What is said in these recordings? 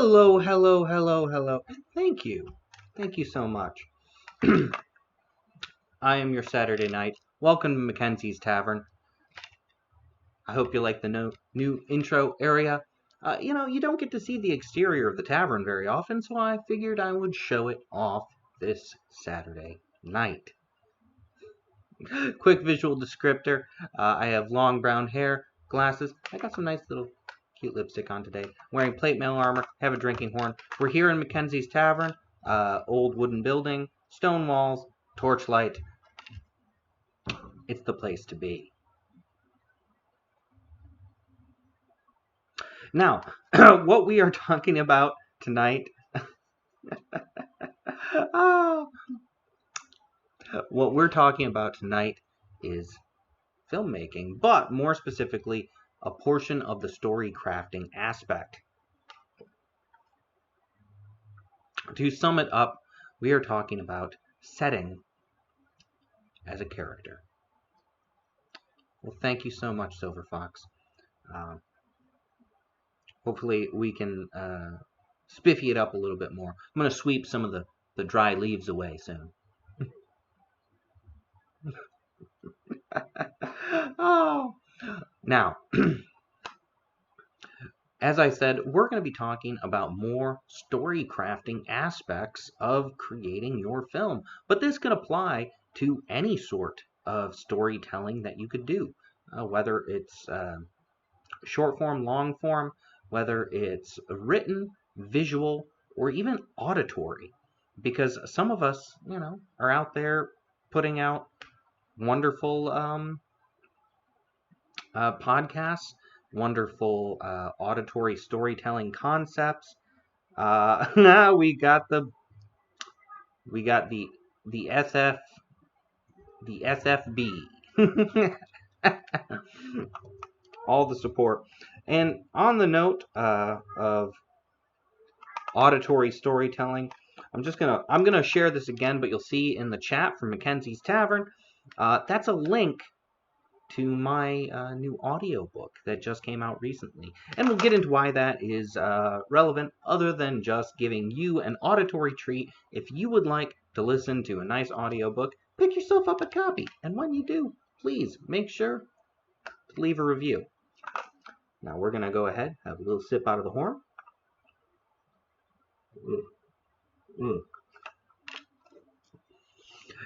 Hello, hello, hello, hello. Thank you. Thank you so much. I am your Saturday night. Welcome to Mackenzie's Tavern. I hope you like the new intro area. You don't get to see the exterior of the tavern very often, so I figured I would show it off this Saturday night. Quick visual descriptor. I have long brown hair, glasses. I got some nice little cute lipstick on today. Wearing plate mail armor, have a drinking horn. We're here in Mackenzie's Tavern. Old wooden building, stone walls, torchlight. It's the place to be. Now, what we are talking about tonight... What we're talking about tonight is filmmaking, but more specifically, a portion of the story crafting aspect. To sum it up, we are talking about setting as a character. Well, thank you so much, Silver Fox. Hopefully we can spiffy it up a little bit more. I'm going to sweep some of the dry leaves away soon. Oh, now, as I said, we're going to be talking about more story crafting aspects of creating your film. But this can apply to any sort of storytelling that you could do, whether it's short form, long form, whether it's written, visual, or even auditory. Because some of us, are out there putting out wonderful podcasts, wonderful auditory storytelling concepts. We got the SFB. All the support. And on the note of auditory storytelling, I'm gonna share this again, but you'll see in the chat from Mackenzie's Tavern, that's a link to my new audiobook that just came out recently. And we'll get into why that is relevant, other than just giving you an auditory treat. If you would like to listen to a nice audiobook, pick yourself up a copy. And when you do, please make sure to leave a review. Now we're going to go ahead, have a little sip out of the horn.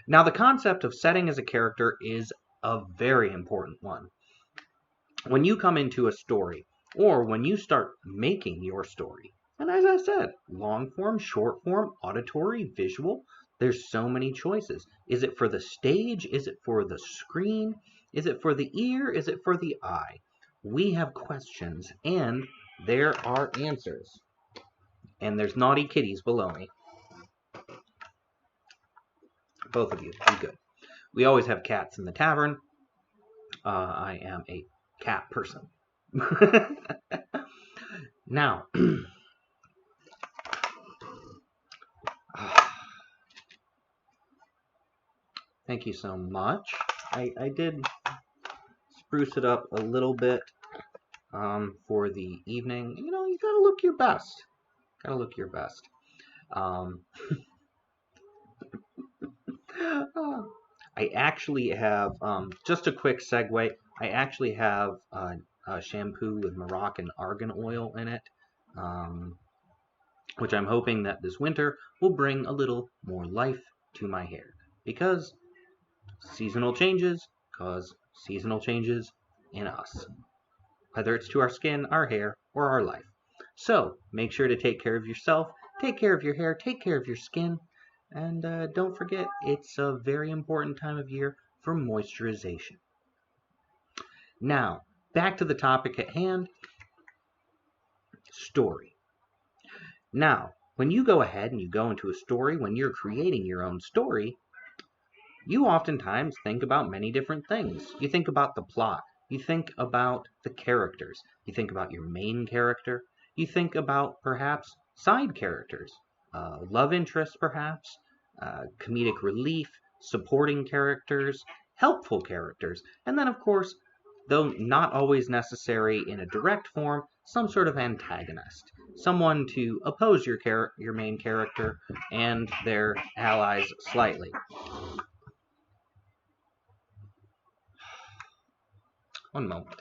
Now the concept of setting as a character is a very important one. When you come into a story, or when you start making your story, and as I said, long form, short form, auditory, visual, there's so many choices. Is it for the stage? Is it for the screen? Is it for the ear? Is it for the eye? We have questions, and there are answers. And there's naughty kitties below me. Both of you, be good. We always have cats in the tavern. I am a cat person. Now, thank you so much. I did spruce it up a little bit for the evening. You gotta look your best. Gotta look your best. I actually have, just a quick segue, I actually have a shampoo with Moroccan argan oil in it, which I'm hoping that this winter will bring a little more life to my hair. Because seasonal changes cause seasonal changes in us, whether it's to our skin, our hair, or our life. So make sure to take care of yourself, take care of your hair, take care of your skin, and don't forget, it's a very important time of year for moisturization. Now, back to the topic at hand, story. Now, when you go ahead and you go into a story, when you're creating your own story, you oftentimes think about many different things. You think about the plot. You think about the characters. You think about your main character. You think about, perhaps, side characters. Love interests, perhaps, comedic relief, supporting characters, helpful characters, and then, of course, though not always necessary in a direct form, some sort of antagonist, someone to oppose your main character and their allies slightly. One moment.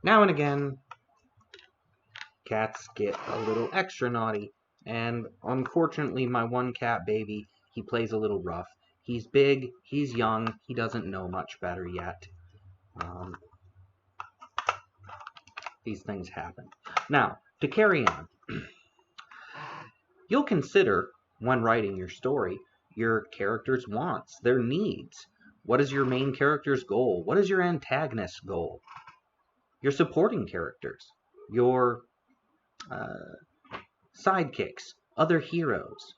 Now and again, cats get a little extra naughty, and unfortunately my one cat baby, he plays a little rough. He's big, he's young, he doesn't know much better yet. These things happen. Now, to carry on, you'll consider, when writing your story, your character's wants, their needs. What is your main character's goal? What is your antagonist's goal? Your supporting characters, your sidekicks, other heroes.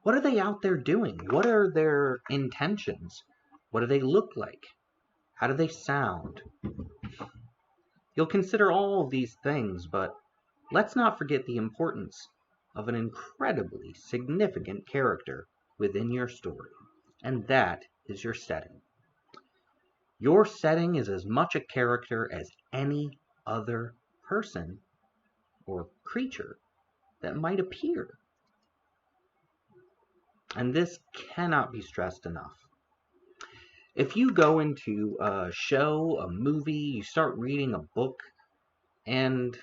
What are they out there doing? What are their intentions? What do they look like? How do they sound? You'll consider all of these things, but let's not forget the importance of an incredibly significant character within your story, and that is your setting. Your setting is as much a character as any other person or creature that might appear. And this cannot be stressed enough. If you go into a show, a movie, you start reading a book, and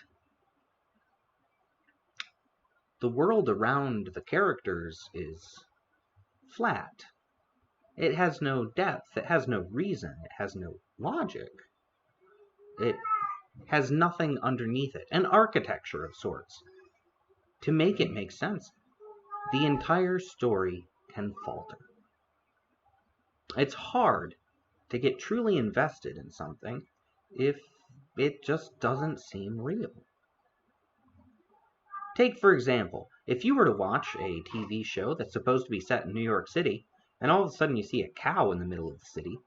the world around the characters is flat. It has no depth, it has no reason, it has no logic. It has nothing underneath it, an architecture of sorts. To make it make sense, the entire story can falter. It's hard to get truly invested in something if it just doesn't seem real. Take, for example, if you were to watch a TV show that's supposed to be set in New York City, and all of a sudden you see a cow in the middle of the city,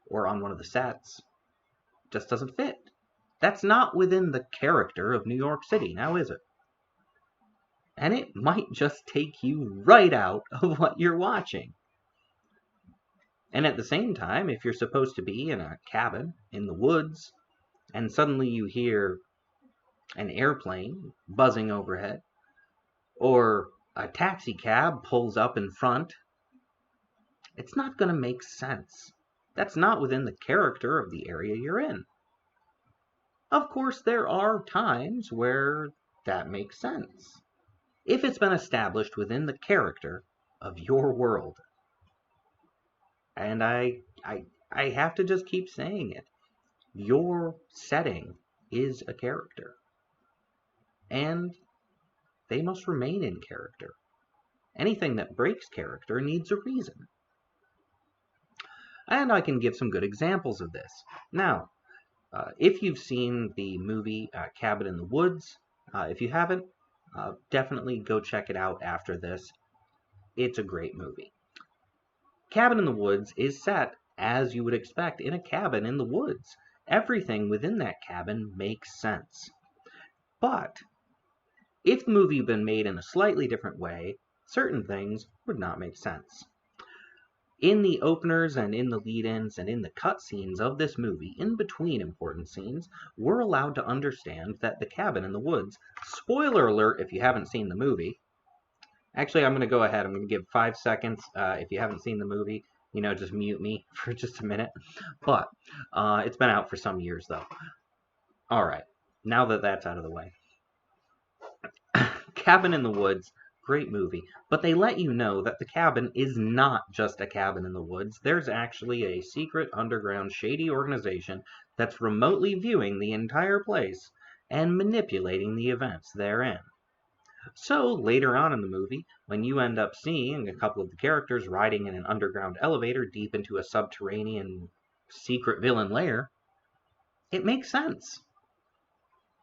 or on one of the sets, it just doesn't fit. That's not within the character of New York City, now is it? And it might just take you right out of what you're watching. And at the same time, if you're supposed to be in a cabin in the woods, and suddenly you hear an airplane buzzing overhead, or a taxi cab pulls up in front, it's not going to make sense. That's not within the character of the area you're in. Of course, there are times where that makes sense, if it's been established within the character of your world. And I have to just keep saying it. Your setting is a character. And they must remain in character. Anything that breaks character needs a reason. And I can give some good examples of this. Now, if you've seen the movie Cabin in the Woods, if you haven't, definitely go check it out after this. It's a great movie. Cabin in the Woods is set, as you would expect, in a cabin in the woods. Everything within that cabin makes sense. But if the movie had been made in a slightly different way, certain things would not make sense. In the openers and in the lead-ins and in the cutscenes of this movie, in between important scenes, we're allowed to understand that the cabin in the woods, spoiler alert if you haven't seen the movie. Actually, I'm going to go ahead. I'm going to give 5 seconds. If you haven't seen the movie, just mute me for just a minute. But it's been out for some years, though. All right, now that that's out of the way. Cabin in the Woods, great movie. But they let you know that the cabin is not just a cabin in the woods. There's actually a secret, underground, shady organization that's remotely viewing the entire place and manipulating the events therein. So, later on in the movie, when you end up seeing a couple of the characters riding in an underground elevator deep into a subterranean secret villain lair, it makes sense.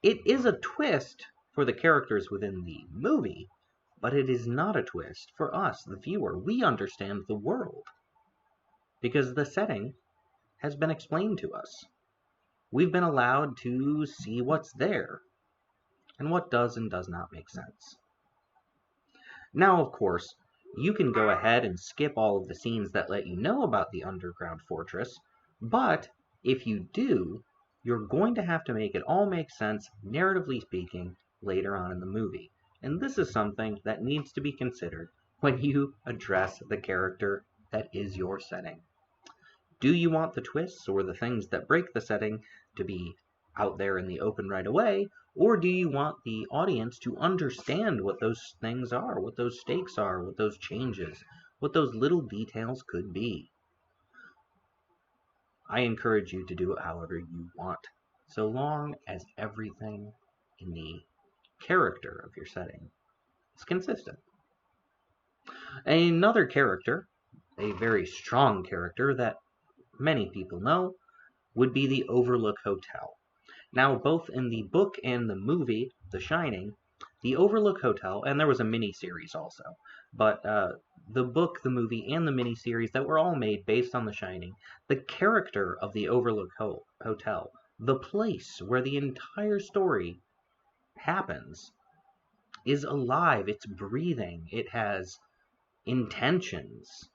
It is a twist for the characters within the movie, but it is not a twist for us, the viewer. We understand the world because the setting has been explained to us. We've been allowed to see what's there. and what does and does not make sense. Now, of course, you can go ahead and skip all of the scenes that let you know about the underground fortress, but if you do, you're going to have to make it all make sense, narratively speaking, later on in the movie. And this is something that needs to be considered when you address the character that is your setting. Do you want the twists or the things that break the setting to be out there in the open right away, or do you want the audience to understand what those things are, what those stakes are, what those changes, what those little details could be? I encourage you to do it however you want, so long as everything in the character of your setting is consistent. Another character, a very strong character that many people know, would be the Overlook Hotel. Now, both in the book and the movie, The Shining, the Overlook Hotel, and there was a mini-series also, but the book, the movie, and the mini-series that were all made based on The Shining, the character of the Overlook Hotel, the place where the entire story happens, is alive, it's breathing, it has intentions,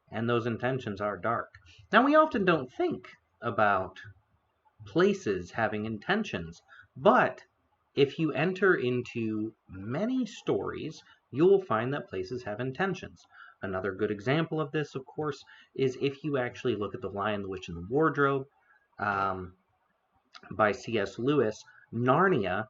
and those intentions are dark. Now, we often don't think about places having intentions, but if you enter into many stories, you will find that places have intentions. Another good example of this, of course, is if you actually look at The Lion, the Witch, and the Wardrobe by C.S. Lewis, Narnia,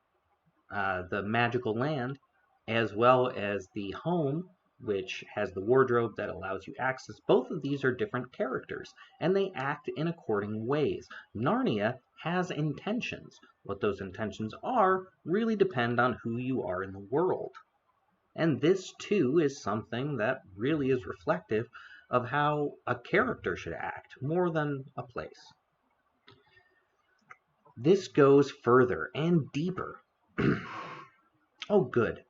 the magical land, as well as the home, which has the wardrobe that allows you access. Both of these are different characters, and they act in according ways. Narnia has intentions. What those intentions are really depend on who you are in the world. And this, too, is something that really is reflective of how a character should act, more than a place. This goes further and deeper. Oh, good.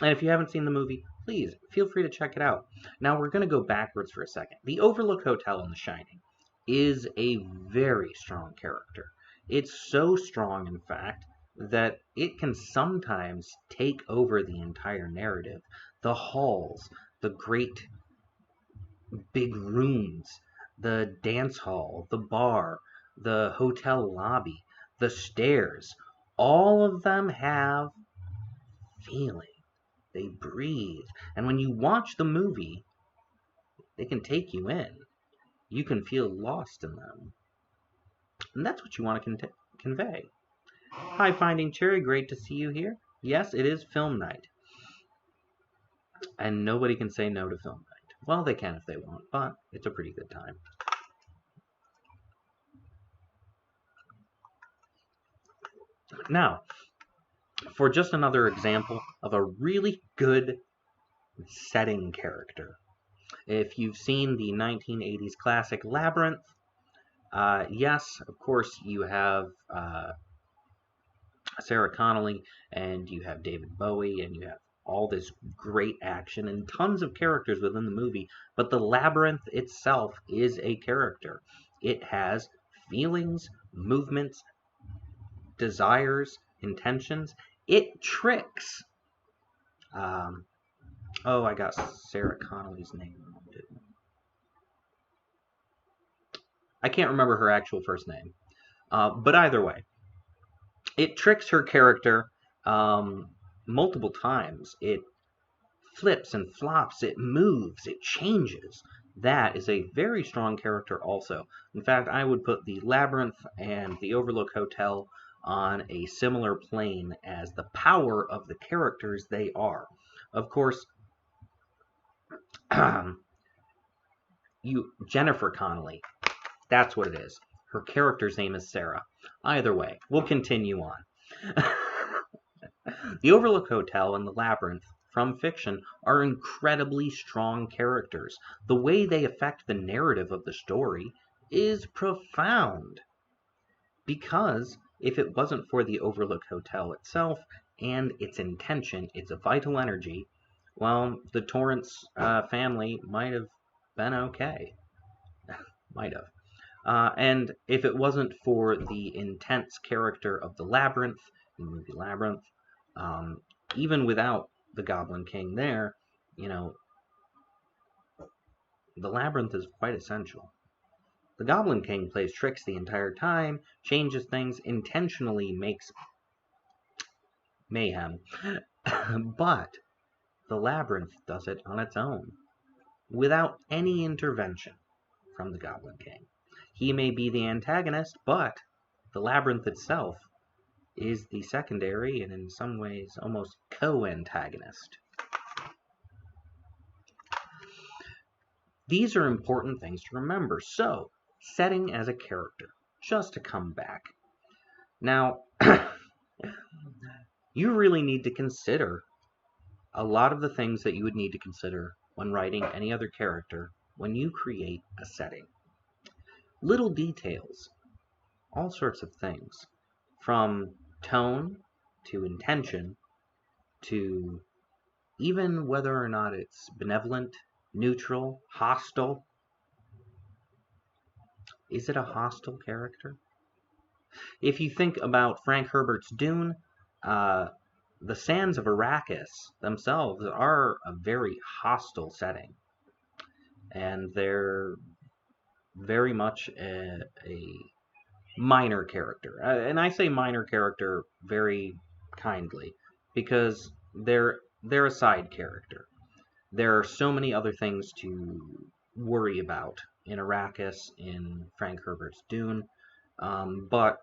And if you haven't seen the movie, please feel free to check it out. Now we're going to go backwards for a second. The Overlook Hotel in The Shining is a very strong character. It's so strong, in fact, that it can sometimes take over the entire narrative. The halls, the great big rooms, the dance hall, the bar, the hotel lobby, the stairs, all of them have feeling. They breathe. And when you watch the movie, they can take you in. You can feel lost in them. And that's what you want to convey. Hi, Finding Cherry. Great to see you here. Yes, it is film night. And nobody can say no to film night. Well, they can if they want, but it's a pretty good time. Now, for just another example of a really good setting character. If you've seen the 1980s classic Labyrinth, yes, of course, you have Sarah Connolly, and you have David Bowie, and you have all this great action and tons of characters within the movie, but the Labyrinth itself is a character. It has feelings, movements, desires, intentions. It tricks. Oh, I got Sarah Connolly's name wrong. I can't remember her actual first name. But either way, it tricks her character multiple times. It flips and flops, it moves, it changes. That is a very strong character also. In fact, I would put the Labyrinth and the Overlook Hotel on a similar plane as the power of the characters they are. Of course, Jennifer Connelly, that's what it is. Her character's name is Sarah. Either way, we'll continue on. The Overlook Hotel and the Labyrinth from fiction are incredibly strong characters. The way they affect the narrative of the story is profound. Because if it wasn't for the Overlook Hotel itself and its intention, its vital energy, well, the Torrance family might have been okay. Might have. And if it wasn't for the intense character of the Labyrinth, the movie Labyrinth. Even without the Goblin King there, you know, the Labyrinth is quite essential. The Goblin King plays tricks the entire time, changes things, intentionally makes mayhem. But the Labyrinth does it on its own, without any intervention from the Goblin King. He may be the antagonist, but the Labyrinth itself is the secondary and in some ways almost co-antagonist. These are important things to remember. So, setting as a character, just to come back. Now, you really need to consider a lot of the things that you would need to consider when writing any other character when you create a setting. Little details, all sorts of things, from tone to intention to even whether or not it's benevolent, neutral, hostile. Is it a hostile character? If you think about Frank Herbert's Dune, the sands of Arrakis themselves are a very hostile setting. And they're very much a minor character. And I say minor character very kindly, because they're a side character. There are so many other things to worry about in Arrakis, in Frank Herbert's Dune, but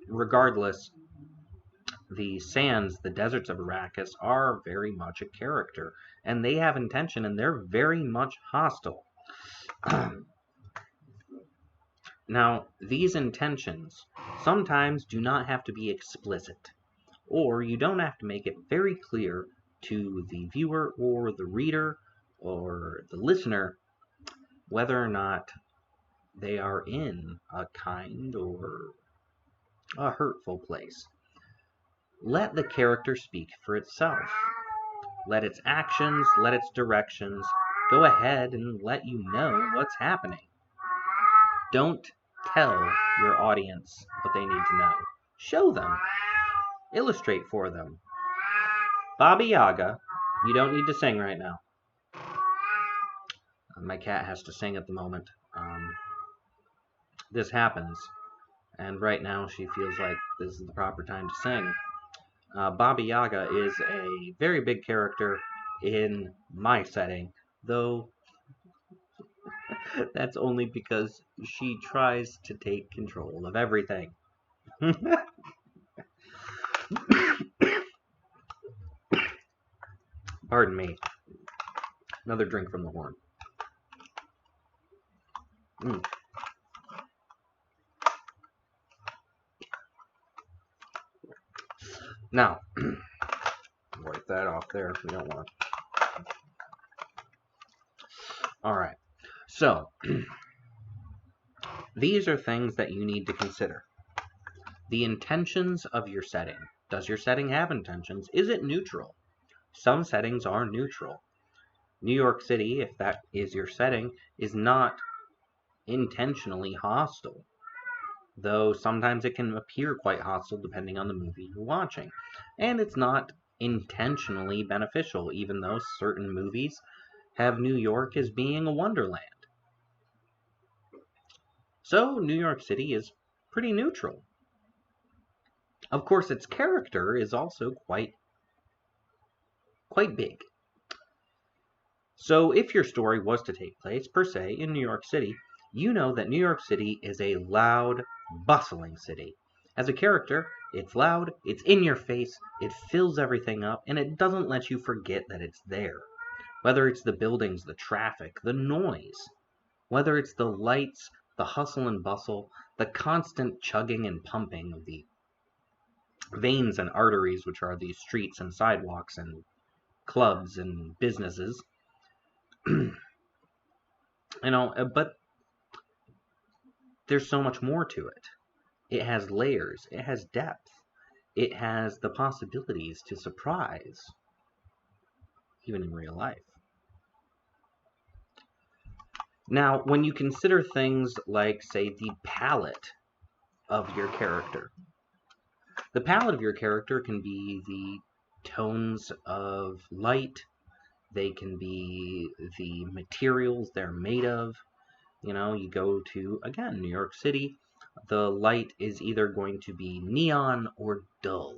regardless, the sands, the deserts of Arrakis, are very much a character, and they have intention, and they're very much hostile. Now, these intentions sometimes do not have to be explicit, or you don't have to make it very clear to the viewer or the reader or the listener whether or not they are in a kind or a hurtful place. Let the character speak for itself. Let its actions, let its directions go ahead and let you know what's happening. Don't tell your audience what they need to know. Show them. Illustrate for them. Baba Yaga, you don't need to sing right now. My cat has to sing at the moment. This happens, and right now she feels like this is the proper time to sing. Baba Yaga is a very big character in my setting, though that's only because she tries to take control of everything. Pardon me. Another drink from the horn. Now, wipe that off there. We don't want to. Alright, so these are things that you need to consider. The intentions of your setting. Does your setting have intentions? Is it neutral? Some settings are neutral. New York City, if that is your setting, is not intentionally hostile, though sometimes it can appear quite hostile depending on the movie you're watching. And it's not intentionally beneficial, even though certain movies have New York as being a wonderland. So New York City is pretty neutral. Of course, its character is also quite big. So if your story was to take place, per se, in New York City, you know that New York City is a loud, bustling city. As a character, it's loud, it's in your face, it fills everything up, and it doesn't let you forget that it's there. Whether it's the buildings, the traffic, the noise, whether it's the lights, the hustle and bustle, the constant chugging and pumping of the veins and arteries, which are these streets and sidewalks and clubs and businesses. But there's so much more to it. It has layers, it has depth, it has the possibilities to surprise, even in real life. Now, when you consider things like, say, the palette of your character, The palette of your character can be the tones of light. They can be the materials they're made of. You know, you go to, again, New York City, the light is either going to be neon or dull.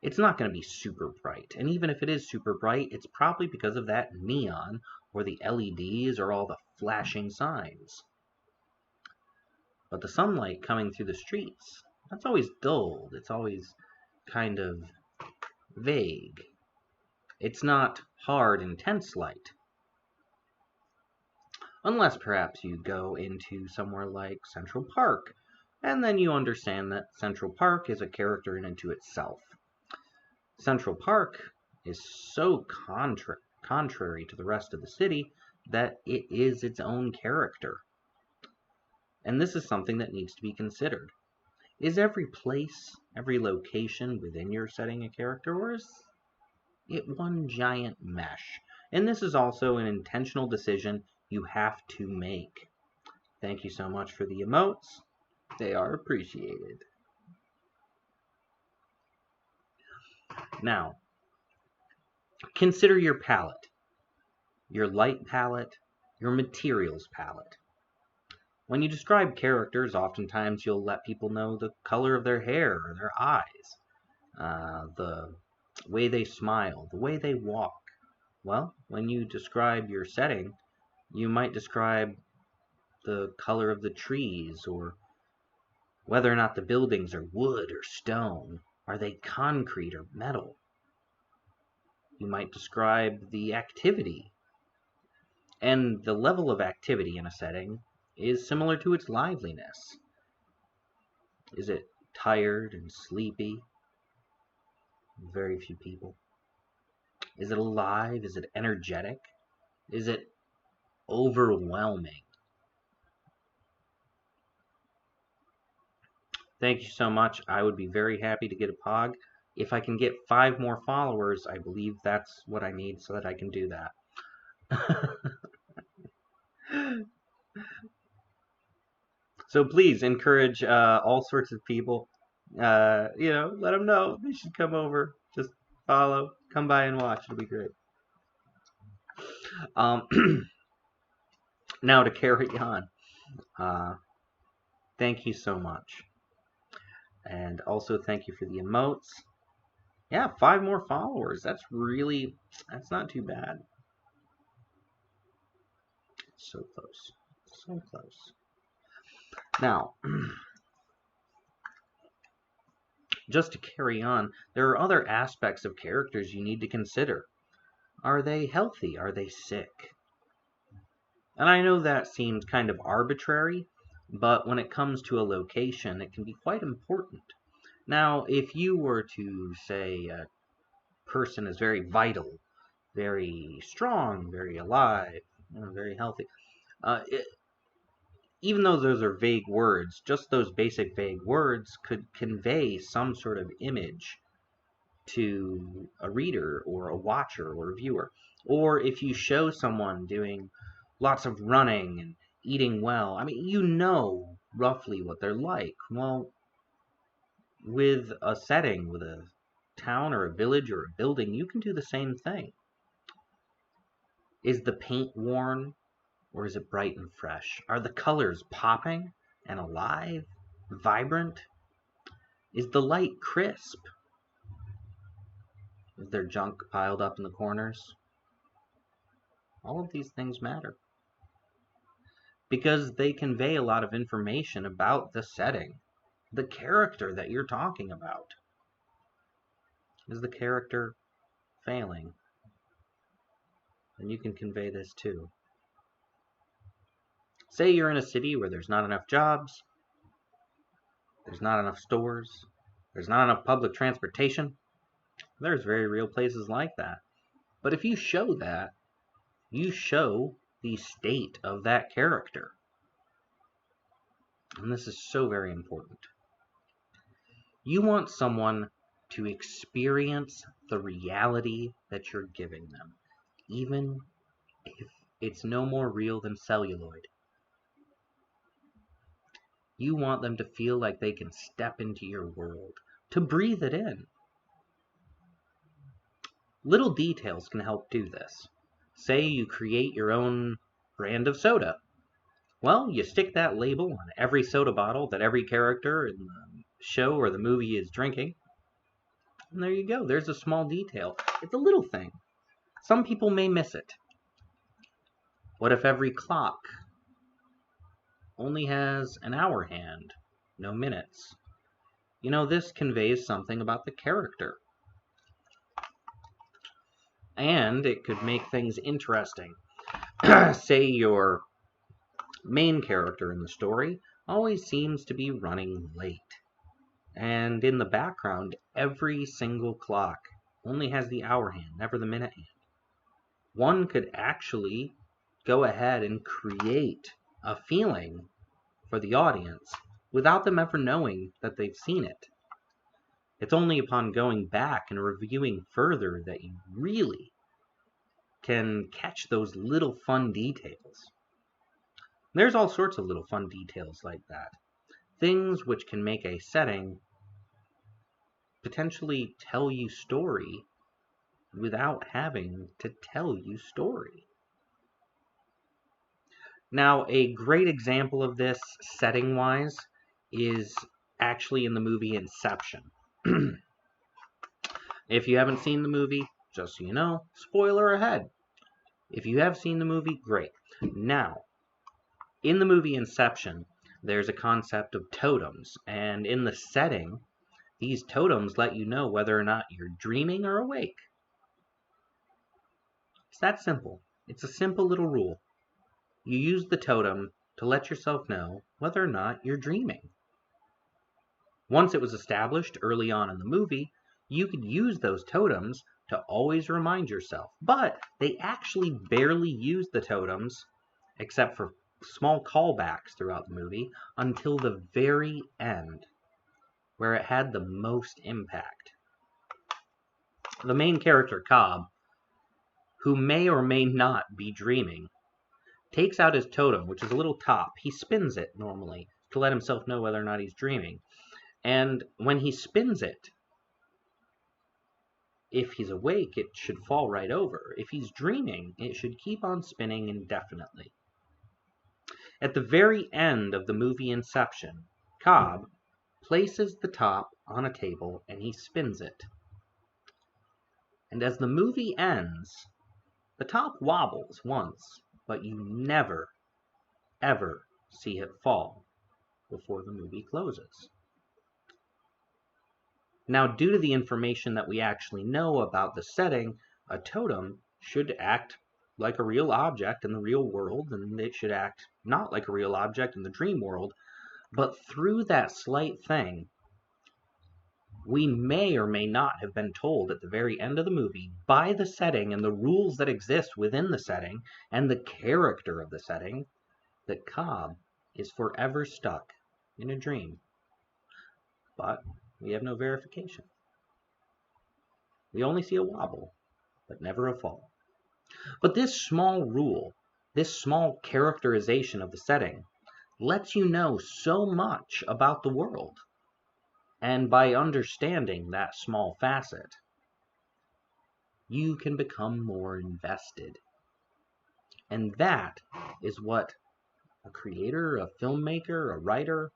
It's not going to be super bright. And even if it is super bright, it's probably because of that neon or the LEDs or all the flashing signs. But the sunlight coming through the streets, that's always dulled. It's always kind of vague. It's not hard, intense light. Unless perhaps you go into somewhere like Central Park, and then you understand that Central Park is a character in and to itself. Central Park is so contrary to the rest of the city that it is its own character. And this is something that needs to be considered. Is every place, every location within your setting a character, or is it one giant mesh? And this is also an intentional decision you have to make. Thank you so much for the emotes. They are appreciated. Now, consider your palette, your light palette, your materials palette. When you describe characters, oftentimes you'll let people know the color of their hair or their eyes, the way they smile, the way they walk. Well, when you describe your setting, you might describe the color of the trees, or whether or not the buildings are wood or stone. Are they concrete or metal? You might describe the activity. And the level of activity in a setting is similar to its liveliness. Is it tired and sleepy? Very few people. Is it alive? Is it energetic? Is it overwhelming? Thank you so much. I would be very happy to get a POG. If I can get 5 more followers, I believe that's what I need so that I can do that. So please encourage all sorts of people. Let them know they should come over. Just follow, come by and watch. It'll be great. Now to carry on. Thank you so much. And also thank you for the emotes. Yeah, 5 more followers. That's not too bad. So close. So close. Now, just to carry on, there are other aspects of characters you need to consider. Are they healthy? Are they sick? And I know that seems kind of arbitrary, but when it comes to a location, it can be quite important. Now, if you were to say a person is very vital, very strong, very alive, very healthy, even though those are vague words, just those basic vague words could convey some sort of image to a reader or a watcher or a viewer. Or if you show someone doing lots of running and eating well, I mean, you know roughly what they're like. Well, with a setting, with a town or a village or a building, you can do the same thing. Is the paint worn? Or is it bright and fresh? Are the colors popping and alive, vibrant? Is the light crisp? Is there junk piled up in the corners? All of these things matter, because they convey a lot of information about the setting, the character that you're talking about. Is the character failing? And you can convey this too. Say you're in a city where there's not enough jobs, there's not enough stores, there's not enough public transportation. There's very real places like that. But if you show that, you show the state of that character. And this is so very important. You want someone to experience the reality that you're giving them, even if it's no more real than celluloid. You want them to feel like they can step into your world, to breathe it in. Little details can help do this. Say you create your own brand of soda. Well, you stick that label on every soda bottle that every character in the show or the movie is drinking. And there you go. There's a small detail. It's a little thing. Some people may miss it. What if every clock only has an hour hand, no minutes? You know, this conveys something about the character. And it could make things interesting. Say your main character in the story always seems to be running late. And in the background, every single clock only has the hour hand, never the minute hand. One could actually go ahead and create a feeling for the audience without them ever knowing that they've seen it. It's only upon going back and reviewing further that you really can catch those little fun details. There's all sorts of little fun details like that. Things which can make a setting potentially tell you story without having to tell you story. Now, a great example of this, setting-wise, is actually in the movie Inception. If you haven't seen the movie, just so you know, spoiler ahead. If you have seen the movie, great. Now, in the movie Inception, there's a concept of totems, and in the setting, these totems let you know whether or not you're dreaming or awake. It's that simple. It's a simple little rule. You use the totem to let yourself know whether or not you're dreaming. Once it was established early on in the movie, you could use those totems to always remind yourself. But they actually barely use the totems, except for small callbacks throughout the movie, until the very end, where it had the most impact. The main character, Cobb, who may or may not be dreaming, takes out his totem, which is a little top. He spins it normally to let himself know whether or not he's dreaming. And when he spins it, if he's awake, it should fall right over. If he's dreaming, it should keep on spinning indefinitely. At the very end of the movie Inception, Cobb places the top on a table and he spins it. And as the movie ends, the top wobbles once, but you never, ever see it fall before the movie closes. Now, due to the information that we actually know about the setting, a totem should act like a real object in the real world, and it should act not like a real object in the dream world. But through that slight thing, we may or may not have been told at the very end of the movie, by the setting and the rules that exist within the setting and the character of the setting, that Cobb is forever stuck in a dream. But we have no verification. We only see a wobble, but never a fall. But this small rule, this small characterization of the setting, lets you know so much about the world. And by understanding that small facet, you can become more invested. And that is what a creator, a filmmaker, a writer,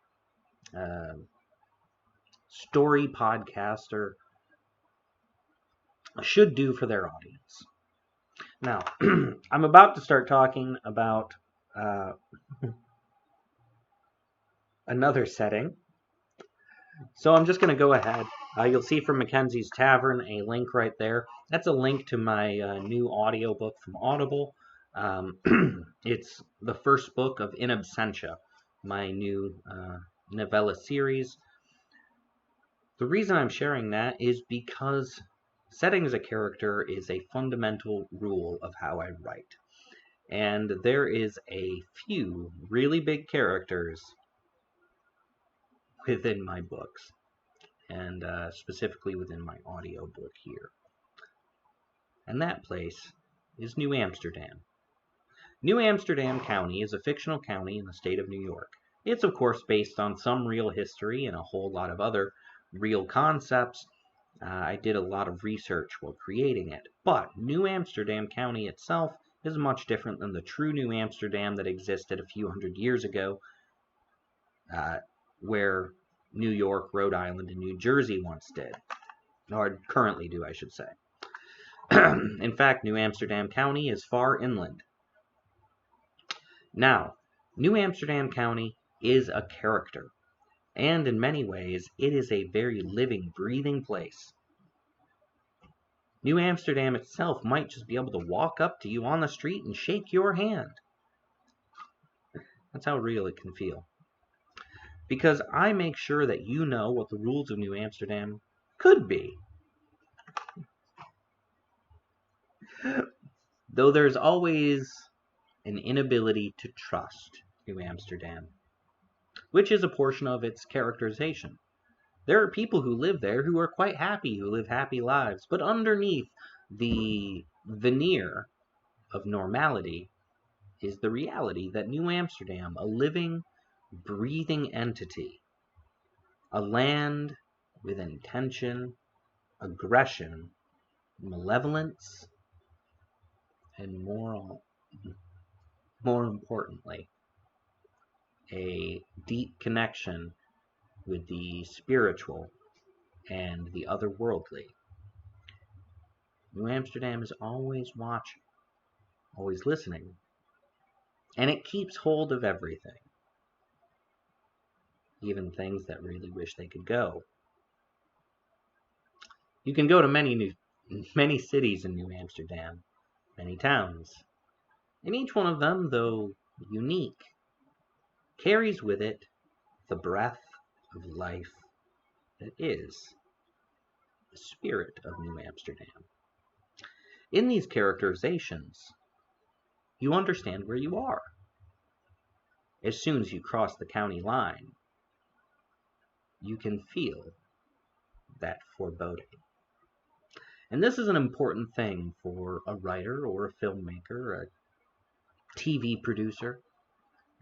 story podcaster should do for their audience. Now, I'm about to start talking about another setting. So I'm just going to go ahead. You'll see from Mackenzie's Tavern a link right there. That's a link to my new audiobook from Audible. It's the first book of In Absentia, my new novella series. The reason I'm sharing that is because setting as a character is a fundamental rule of how I write. And there is a few really big characters within my books, and specifically within my audiobook here. And that place is New Amsterdam. New Amsterdam County is a fictional county in the state of New York. It's, of course, based on some real history and a whole lot of other real concepts. I did a lot of research while creating it. But New Amsterdam County itself is much different than the true New Amsterdam that existed a few hundred years ago, where New York, Rhode Island, and New Jersey once did. Or currently do, I should say. In fact, New Amsterdam County is far inland. Now, New Amsterdam County is a character, and in many ways, it is a very living, breathing place. New Amsterdam itself might just be able to walk up to you on the street and shake your hand. That's how real it can feel. Because I make sure that you know what the rules of New Amsterdam could be. Though there's always an inability to trust New Amsterdam, which is a portion of its characterization. There are people who live there who are quite happy, who live happy lives, but underneath the veneer of normality is the reality that New Amsterdam, a living, breathing entity, a land with intention, aggression, malevolence, and more importantly, a deep connection with the spiritual and the otherworldly. New Amsterdam is always watching, always listening, and it keeps hold of everything, even things that really wish they could go. You can go to many cities in New Amsterdam, many towns, and each one of them, though unique, carries with it the breath of life that is the spirit of New Amsterdam. In these characterizations, you understand where you are. As soon as you cross the county line, you can feel that foreboding. And this is an important thing for a writer or a filmmaker, a TV producer,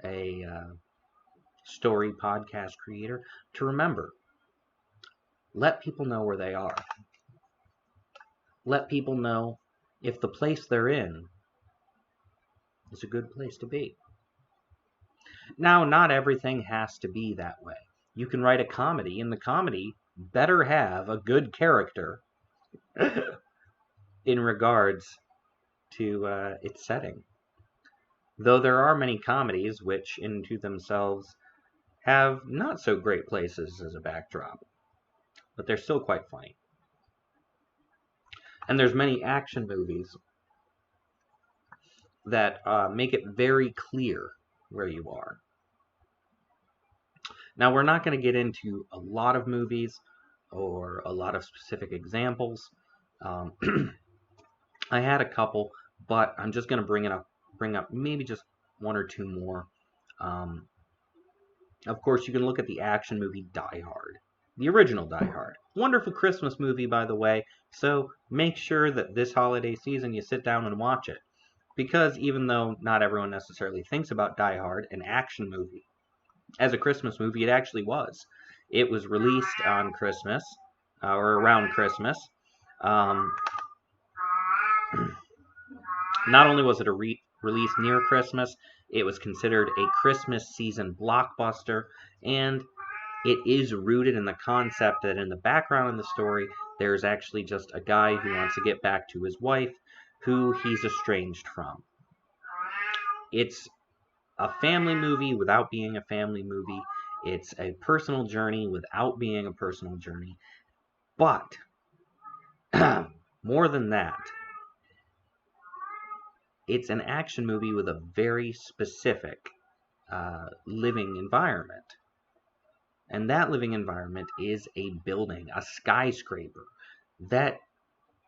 a story podcast creator, to remember. Let people know where they are. Let people know if the place they're in is a good place to be. Now, not everything has to be that way. You can write a comedy, and the comedy better have a good character in regards to its setting. Though there are many comedies which, into themselves, have not so great places as a backdrop, but they're still quite funny. And there's many action movies that make it very clear where you are. Now, we're not going to get into a lot of movies or a lot of specific examples. I had a couple, but I'm just going to bring up maybe just one or two more. Of course, you can look at the action movie Die Hard, the original Die Hard. Wonderful Christmas movie, by the way, so make sure that this holiday season you sit down and watch it. Because even though not everyone necessarily thinks about Die Hard, an action movie, as a Christmas movie, it actually was. It was released on Christmas, or around Christmas. Not only was it a release near Christmas, it was considered a Christmas season blockbuster, and it is rooted in the concept that in the background of the story, there's actually just a guy who wants to get back to his wife, who he's estranged from. It's a family movie without being a family movie. It's a personal journey without being a personal journey. But, more than that, it's an action movie with a very specific living environment. And that living environment is a building, a skyscraper, that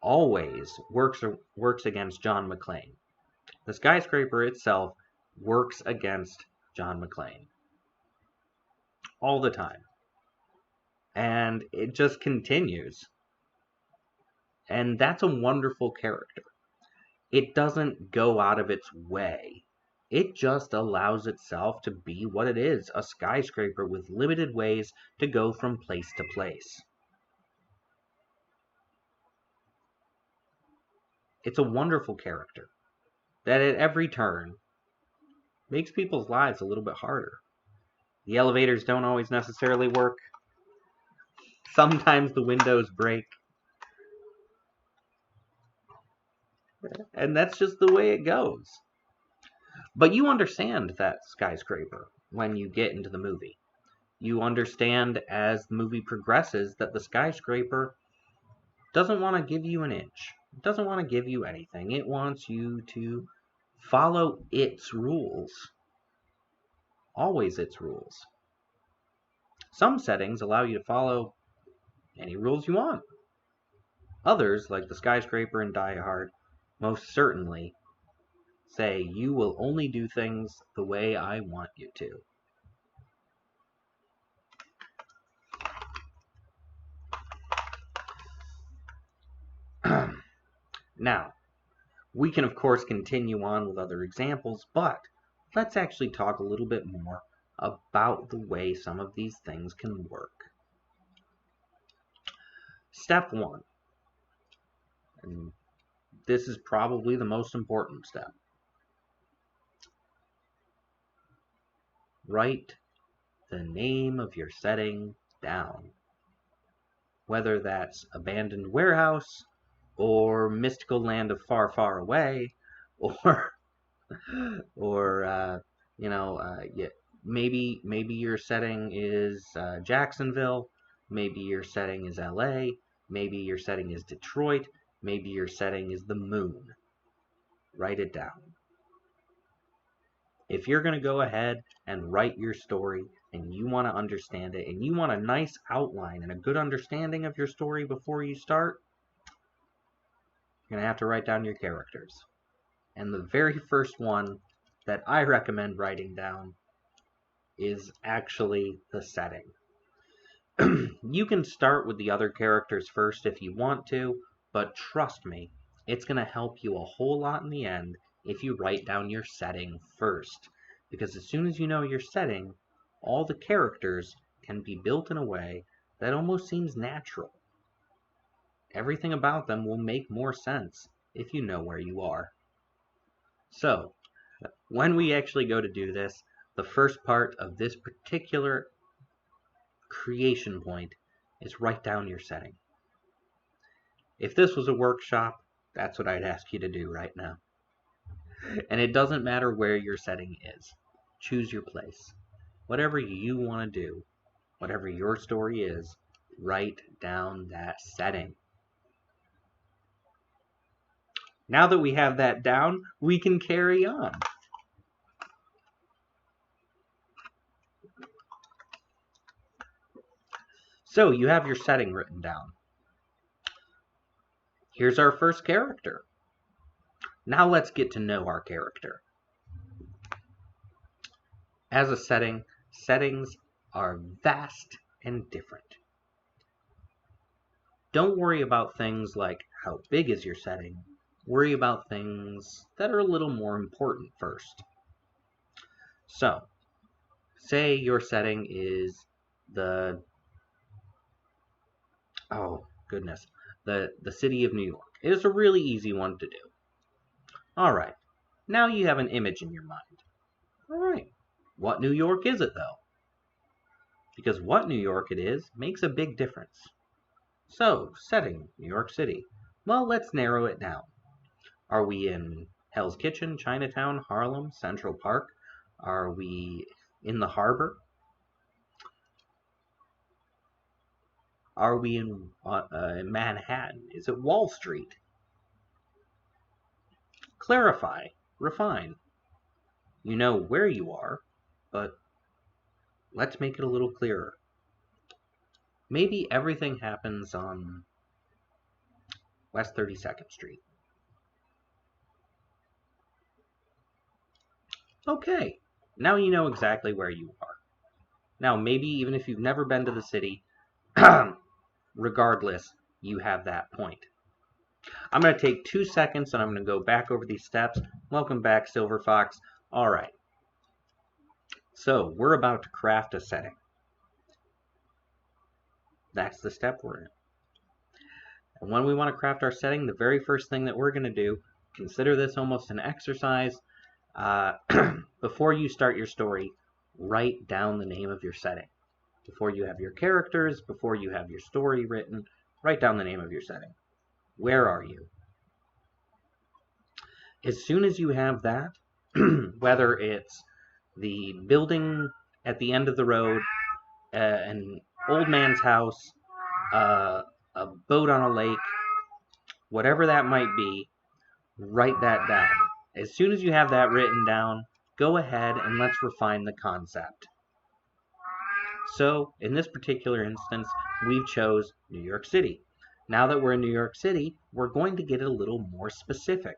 always works against John McClane. The skyscraper itself works against John McClane. All the time. And it just continues. And that's a wonderful character. It doesn't go out of its way. It just allows itself to be what it is, a skyscraper with limited ways to go from place to place. It's a wonderful character that at every turn makes people's lives a little bit harder. The elevators don't always necessarily work. Sometimes the windows break. And that's just the way it goes. But you understand that skyscraper when you get into the movie. You understand as the movie progresses that the skyscraper doesn't want to give you an inch. It doesn't want to give you anything. It wants you to follow its rules. Always its rules. Some settings allow you to follow any rules you want. Others, like the skyscraper in Die Hard, most certainly say you will only do things the way I want you to. Now, we can of course continue on with other examples, but let's actually talk a little bit more about the way some of these things can work. Step 1, and this is probably the most important step. Write the name of your setting down. Whether that's abandoned warehouse, or mystical land of far, far away, or maybe your setting is Jacksonville, maybe your setting is LA, maybe your setting is Detroit, maybe your setting is the moon. Write it down. If you're going to go ahead and write your story and you want to understand it and you want a nice outline and a good understanding of your story before you start, you're going to have to write down your characters. And the very first one that I recommend writing down is actually the setting. You can start with the other characters first if you want to, but trust me, it's going to help you a whole lot in the end if you write down your setting first. Because as soon as you know your setting, all the characters can be built in a way that almost seems natural. Everything about them will make more sense if you know where you are. So, when we actually go to do this, the first part of this particular creation point is write down your setting. If this was a workshop, that's what I'd ask you to do right now. And it doesn't matter where your setting is. Choose your place. Whatever you want to do, whatever your story is, write down that setting. Now that we have that down, we can carry on. So you have your setting written down. Here's our first character. Now let's get to know our character. As a setting, settings are vast and different. Don't worry about things like how big is your setting. Worry about things that are a little more important first. So, say your setting is the city of New York. It is a really easy one to do. Alright, now you have an image in your mind. Alright, what New York is it though? Because what New York it is makes a big difference. So, setting, New York City. Well, let's narrow it down. Are we in Hell's Kitchen, Chinatown, Harlem, Central Park? Are we in the harbor? Are we in Manhattan? Is it Wall Street? Clarify, refine. You know where you are, but let's make it a little clearer. Maybe everything happens on West 32nd Street. Okay, now you know exactly where you are. Now, maybe even if you've never been to the city, regardless, you have that point. I'm going to take 2 seconds and I'm going to go back over these steps. Welcome back, Silver Fox. All right. So, we're about to craft a setting. That's the step we're in. And when we want to craft our setting, the very first thing that we're going to do, consider this almost an exercise. Before you start your story, write down the name of your setting. Before you have your characters, before you have your story written, write down the name of your setting. Where are you? As soon as you have that, whether it's the building at the end of the road, an old man's house, a boat on a lake, whatever that might be, write that down. As soon as you have that written down, go ahead and let's refine the concept. So, in this particular instance, we've chose New York City. Now that we're in New York City, we're going to get a little more specific.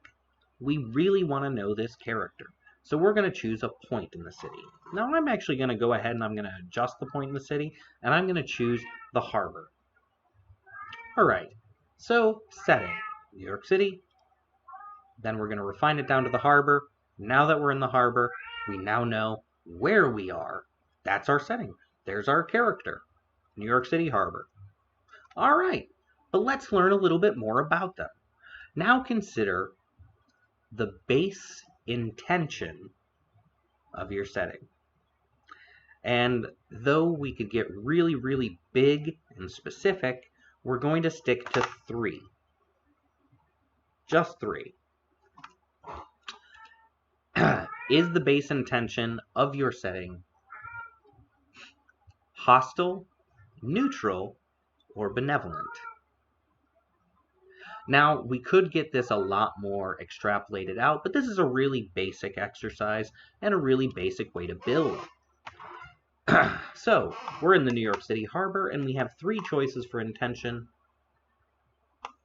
We really want to know this character. So we're going to choose a point in the city. Now I'm actually going to go ahead and I'm going to adjust the point in the city, and I'm going to choose the harbor. Alright, so setting, New York City. Then we're going to refine it down to the harbor. Now that we're in the harbor, we now know where we are. That's our setting. There's our character, New York City Harbor. Alright, but let's learn a little bit more about them. Now consider the base intention of your setting. And though we could get really, really big and specific, we're going to stick to 3. Just 3. Is the base intention of your setting hostile, neutral, or benevolent? Now, we could get this a lot more extrapolated out, but this is a really basic exercise and a really basic way to build. So, we're in the New York City Harbor, and we have 3 choices for intention.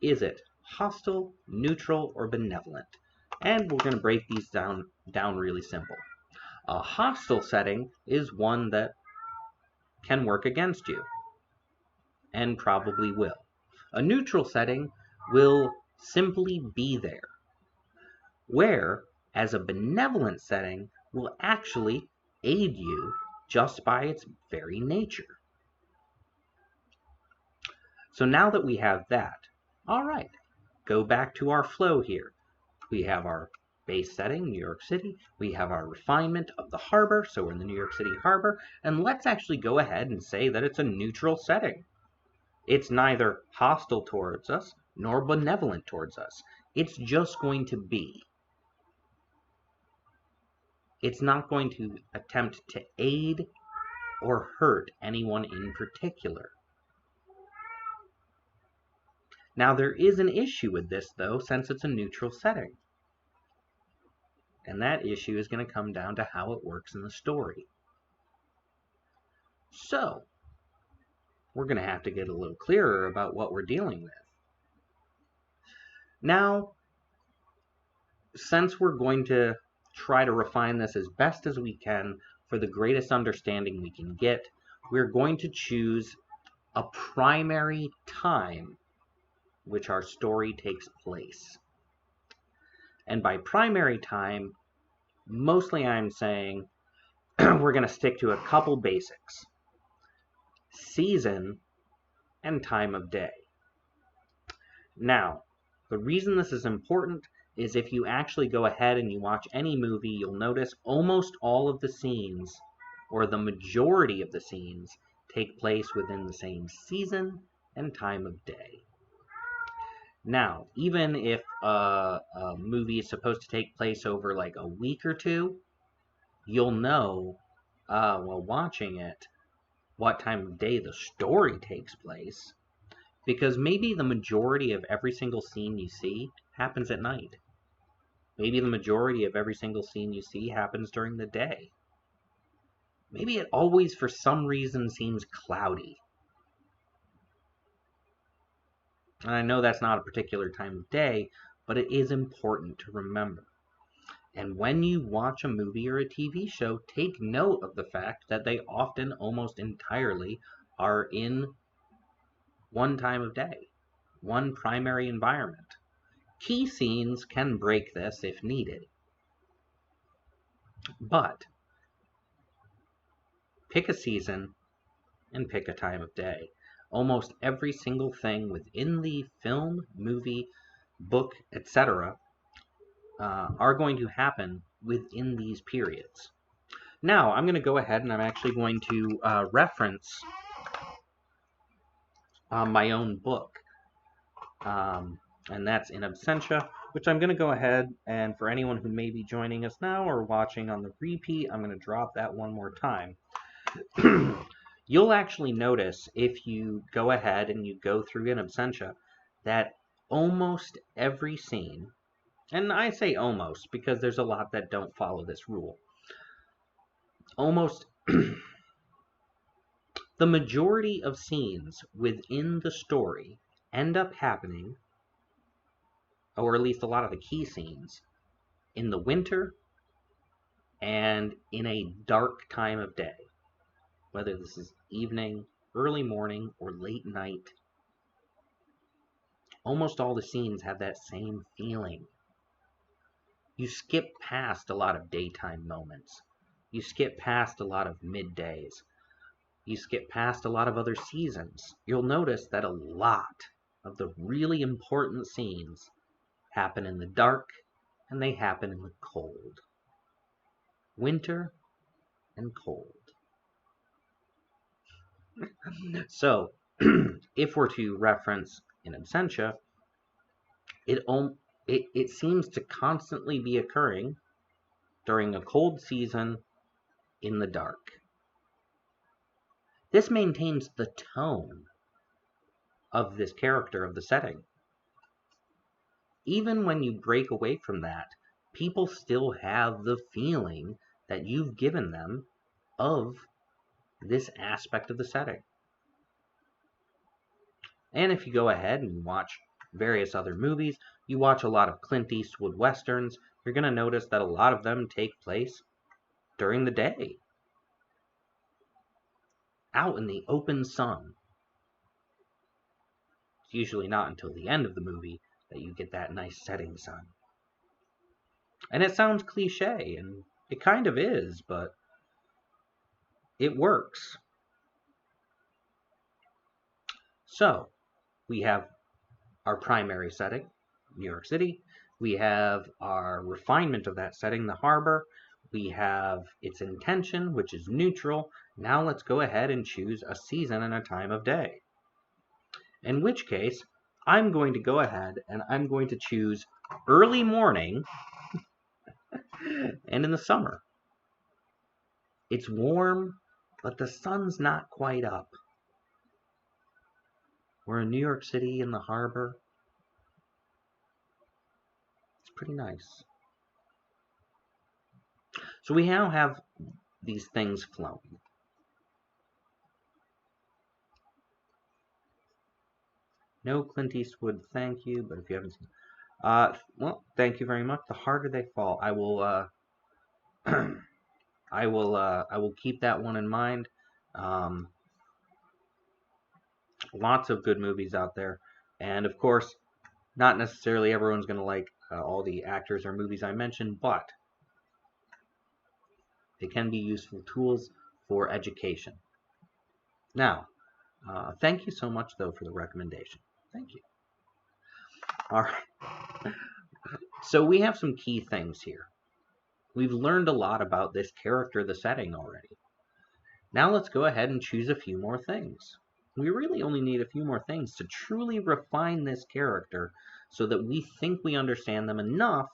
Is it hostile, neutral, or benevolent? And we're going to break these down really simple. A hostile setting is one that can work against you, and probably will. A neutral setting will simply be there, whereas a benevolent setting will actually aid you just by its very nature. So now that we have that, all right, go back to our flow here. We have our base setting, New York City. We have our refinement of the harbor, so we're in the New York City Harbor. And let's actually go ahead and say that it's a neutral setting. It's neither hostile towards us nor benevolent towards us. It's just going to be. It's not going to attempt to aid or hurt anyone in particular. Now, there is an issue with this, though, since it's a neutral setting. And that issue is going to come down to how it works in the story. So, we're going to have to get a little clearer about what we're dealing with. Now, since we're going to try to refine this as best as we can for the greatest understanding we can get, we're going to choose a primary time which our story takes place. And by primary time, mostly I'm saying we're going to stick to a couple basics: season and time of day. Now, the reason this is important is if you actually go ahead and you watch any movie, you'll notice almost all of the scenes, or the majority of the scenes, take place within the same season and time of day. Now, even if a movie is supposed to take place over like a week or two, you'll know, while watching it, what time of day the story takes place. Because maybe the majority of every single scene you see happens at night. Maybe the majority of every single scene you see happens during the day. Maybe it always, for some reason, seems cloudy. And I know that's not a particular time of day, but it is important to remember. And when you watch a movie or a TV show, take note of the fact that they often, almost entirely, are in one time of day, one primary environment. Key scenes can break this if needed. But pick a season and pick a time of day. Almost every single thing within the film, movie, book, etc. Are going to happen within these periods. Now, I'm going to go ahead and I'm actually going to reference my own book, and that's In Absentia, which I'm going to go ahead and for anyone who may be joining us now or watching on the repeat, I'm going to drop that one more time. You'll actually notice if you go ahead and you go through In Absentia that almost every scene, and I say almost because there's a lot that don't follow this rule, almost the majority of scenes within the story end up happening, or at least a lot of the key scenes, in the winter and in a dark time of day. Whether this is evening, early morning, or late night, almost all the scenes have that same feeling. You skip past a lot of daytime moments. You skip past a lot of middays. You skip past a lot of other seasons. You'll notice that a lot of the really important scenes happen in the dark and they happen in the cold. Winter and cold. So, if we're to reference In Absentia, it seems to constantly be occurring during a cold season in the dark. This maintains the tone of this character, of the setting. Even when you break away from that, people still have the feeling that you've given them of this aspect of the setting. And if you go ahead and watch various other movies, you watch a lot of Clint Eastwood westerns, you're going to notice that a lot of them take place during the day, out in the open sun. It's usually not until the end of the movie that you get that nice setting sun. And it sounds cliche, and it kind of is, but it works. So, we have our primary setting, New York City. We have our refinement of that setting, the harbor. We have its intention, which is neutral. Now let's go ahead and choose a season and a time of day. In which case, I'm going to go ahead and I'm going to choose early morning and in the summer. It's warm, but the sun's not quite up. We're in New York City in the harbor. It's pretty nice. So we now have these things flowing. No Clint Eastwood, thank you. But if you haven't seen, well, thank you very much. The harder they fall, I will, I will keep that one in mind. Lots of good movies out there, and of course, not necessarily everyone's going to like all the actors or movies I mentioned, but they can be useful tools for education. Now, thank you so much, though, for the recommendation. Thank you. All right. So we have some key things here. We've learned a lot about this character, the setting already. Now let's go ahead and choose a few more things. We really only need a few more things to truly refine this character so that we think we understand them enough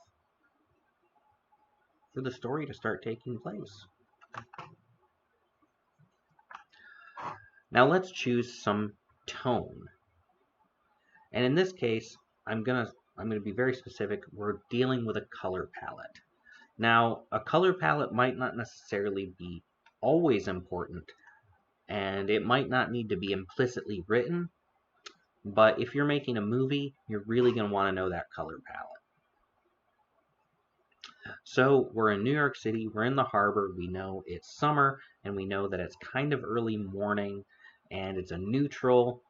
for the story to start taking place. Now let's choose some tone. And in this case, I'm gonna be very specific. We're dealing with a color palette. Now, a color palette might not necessarily be always important, and it might not need to be implicitly written, but if you're making a movie, you're really going to want to know that color palette. So we're in New York City, we're in the harbor, we know it's summer, and we know that it's kind of early morning, and it's a neutral,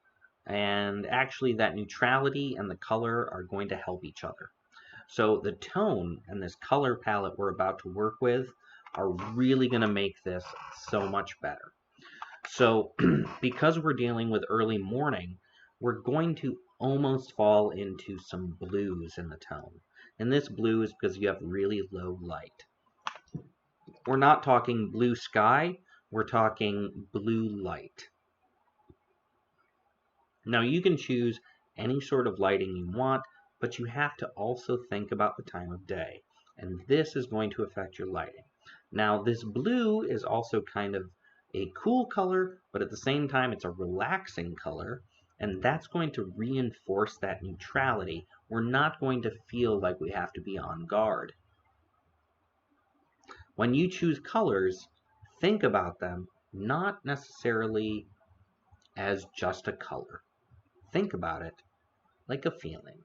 and actually that neutrality and the color are going to help each other. So the tone and this color palette we're about to work with are really going to make this so much better. So because we're dealing with early morning, we're going to almost fall into some blues in the tone. And this blue is because you have really low light. We're not talking blue sky, we're talking blue light. Now you can choose any sort of lighting you want, but you have to also think about the time of day. And this is going to affect your lighting. Now this blue is also kind of a cool color, but at the same time it's a relaxing color, and that's going to reinforce that neutrality. We're not going to feel like we have to be on guard. When you choose colors, think about them not necessarily as just a color. Think about it like a feeling.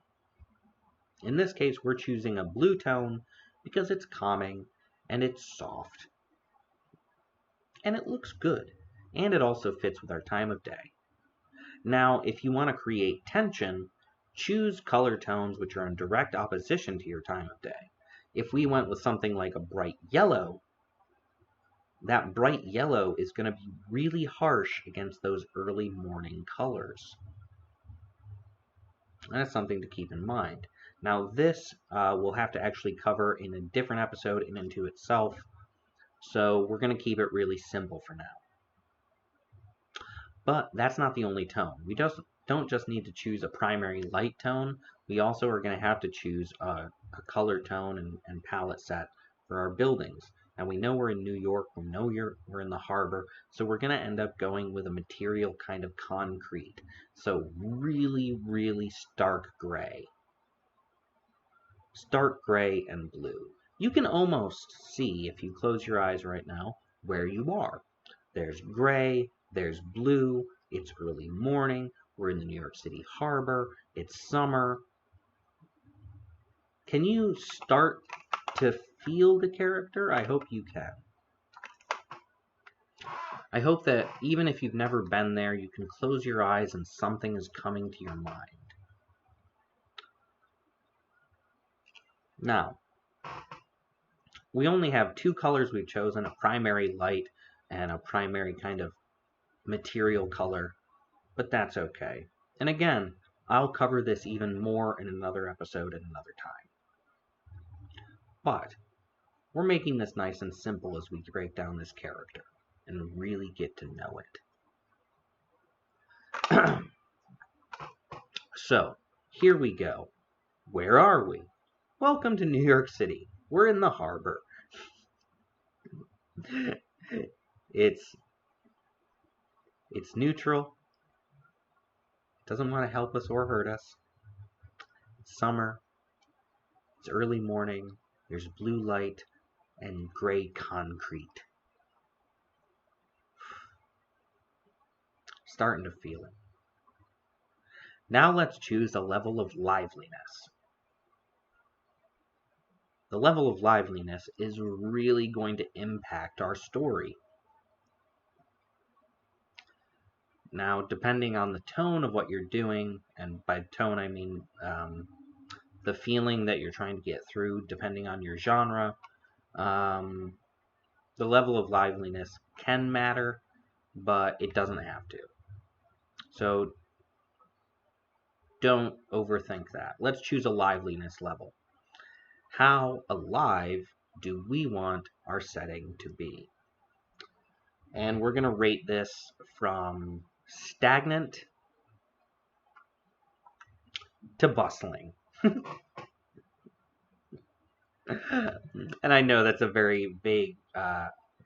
In this case, we're choosing a blue tone because it's calming and it's soft. And it looks good. And it also fits with our time of day. Now, if you want to create tension, choose color tones which are in direct opposition to your time of day. If we went with something like a bright yellow, that bright yellow is going to be really harsh against those early morning colors. And that's something to keep in mind. Now this we'll have to actually cover in a different episode in and to itself, so we're going to keep it really simple for now. But that's not the only tone. We don't just need to choose a primary light tone, we also are going to have to choose a color tone and palette set for our buildings. And we know we're in New York, we know we're in the harbor, so we're going to end up going with a material kind of concrete. So really, really stark gray. Stark gray and blue. You can almost see, if you close your eyes right now, where you are. There's gray, there's blue, it's early morning, we're in the New York City harbor, it's summer. Can you start to feel the character? I hope you can. I hope that even if you've never been there, you can close your eyes and something is coming to your mind. Now, we only have two colors we've chosen, a primary light and a primary kind of material color, but that's okay. And again, I'll cover this even more in another episode at another time. But we're making this nice and simple as we break down this character and really get to know it. So, here we go. Where are we? Welcome to New York City. We're in the harbor. It's neutral. It doesn't want to help us or hurt us. It's summer. It's early morning. There's blue light and gray concrete. Starting to feel it. Now let's choose a level of liveliness. The level of liveliness is really going to impact our story. Now, depending on the tone of what you're doing, and by tone I mean the feeling that you're trying to get through, depending on your genre, the level of liveliness can matter, but it doesn't have to. So don't overthink that. Let's choose a liveliness level. How alive do we want our setting to be? And we're going to rate this from stagnant to bustling. And I know that's a very vague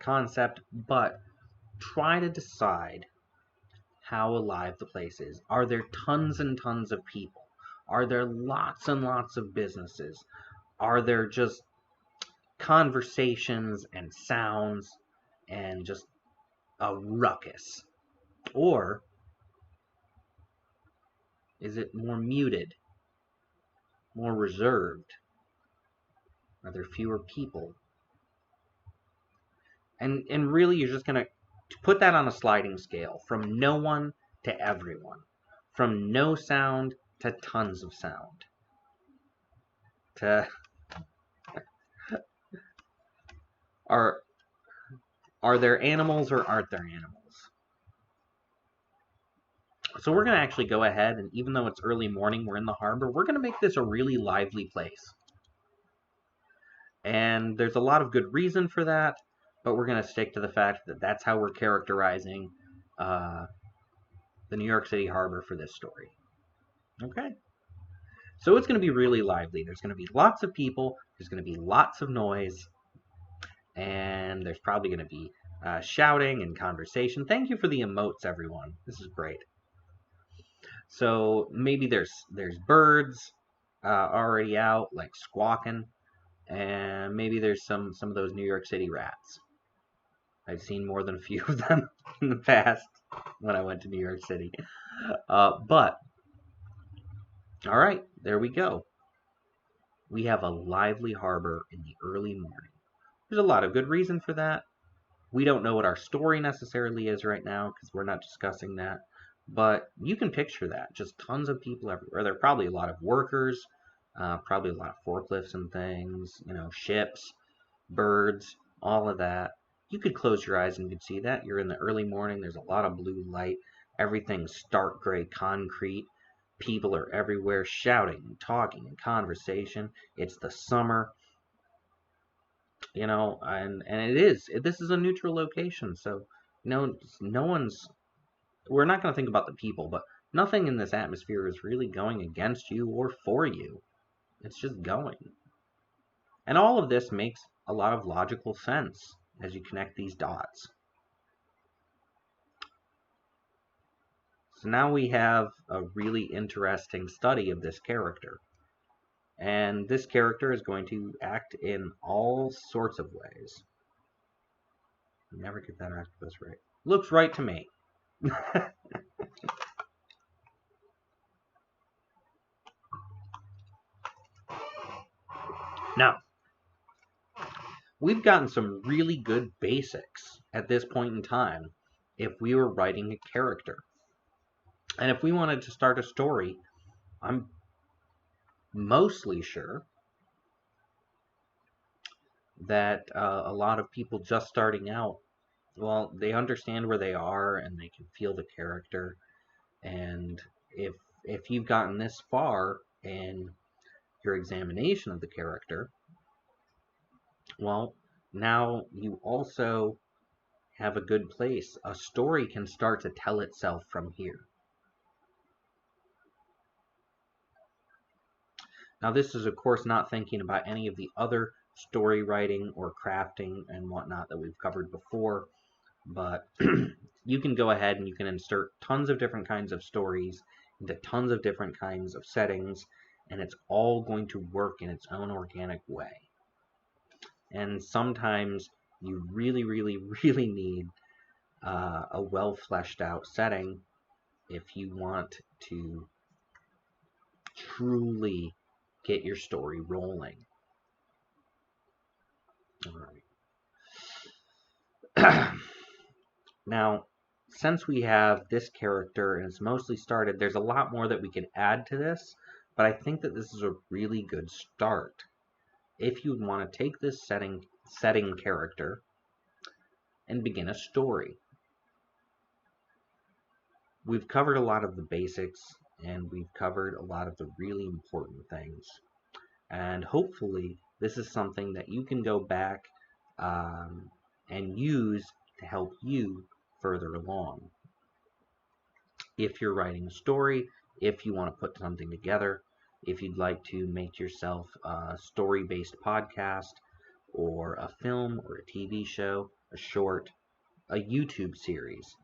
concept, but try to decide how alive the place is. Are there tons and tons of people? Are there lots and lots of businesses? Are there just conversations and sounds and just a ruckus? Or is it more muted, more reserved? Are there fewer people? And really you're just going to put that on a sliding scale from no one to everyone, from no sound to tons of sound, to are there animals or aren't there animals? So we're going to actually go ahead, and even though it's early morning, we're in the harbor, we're going to make this a really lively place. And there's a lot of good reason for that, but we're going to stick to the fact that that's how we're characterizing the New York City harbor for this story. Okay? So it's going to be really lively. There's going to be lots of people, there's going to be lots of noise, and there's probably going to be shouting and conversation. Thank you for the emotes, everyone. This is great. So maybe there's birds already out, like squawking, and maybe there's some of those New York City rats. I've seen more than a few of them in the past when I went to New York City. But all right, there we go. We have a lively harbor in the early morning. There's a lot of good reason for that. We don't know what our story necessarily is right now because we're not discussing that. But you can picture that. Just tons of people everywhere. There are probably a lot of workers, probably a lot of forklifts and things, ships, birds, all of that. You could close your eyes and you could see that. You're in the early morning. There's a lot of blue light. Everything's stark gray concrete. People are everywhere shouting and talking and conversation. It's the summer. And this is a neutral location, so no one's, we're not going to think about the people, but nothing in this atmosphere is really going against you or for you. It's just going. And all of this makes a lot of logical sense as you connect these dots. So now we have a really interesting study of this character. And this character is going to act in all sorts of ways. Never get that octopus right. Looks right to me. Now, we've gotten some really good basics at this point in time if we were writing a character. And if we wanted to start a story, I'm mostly sure that a lot of people just starting out, well, they understand where they are and they can feel the character. And if you've gotten this far in your examination of the character, well, now you also have a good place. A story can start to tell itself from here. Now, this is, of course, not thinking about any of the other story writing or crafting and whatnot that we've covered before, but you can go ahead and you can insert tons of different kinds of stories into tons of different kinds of settings, and it's all going to work in its own organic way. And sometimes you really, really, really need a well fleshed out setting if you want to truly get your story rolling. All right. Now, since we have this character and it's mostly started, there's a lot more that we can add to this, but I think that this is a really good start. If you want to take this setting character and begin a story. We've covered a lot of the basics and we've covered a lot of the really important things. And hopefully this is something that you can go back and use to help you further along. If you're writing a story, if you want to put something together, if you'd like to make yourself a story-based podcast or a film or a TV show, a short, a YouTube series.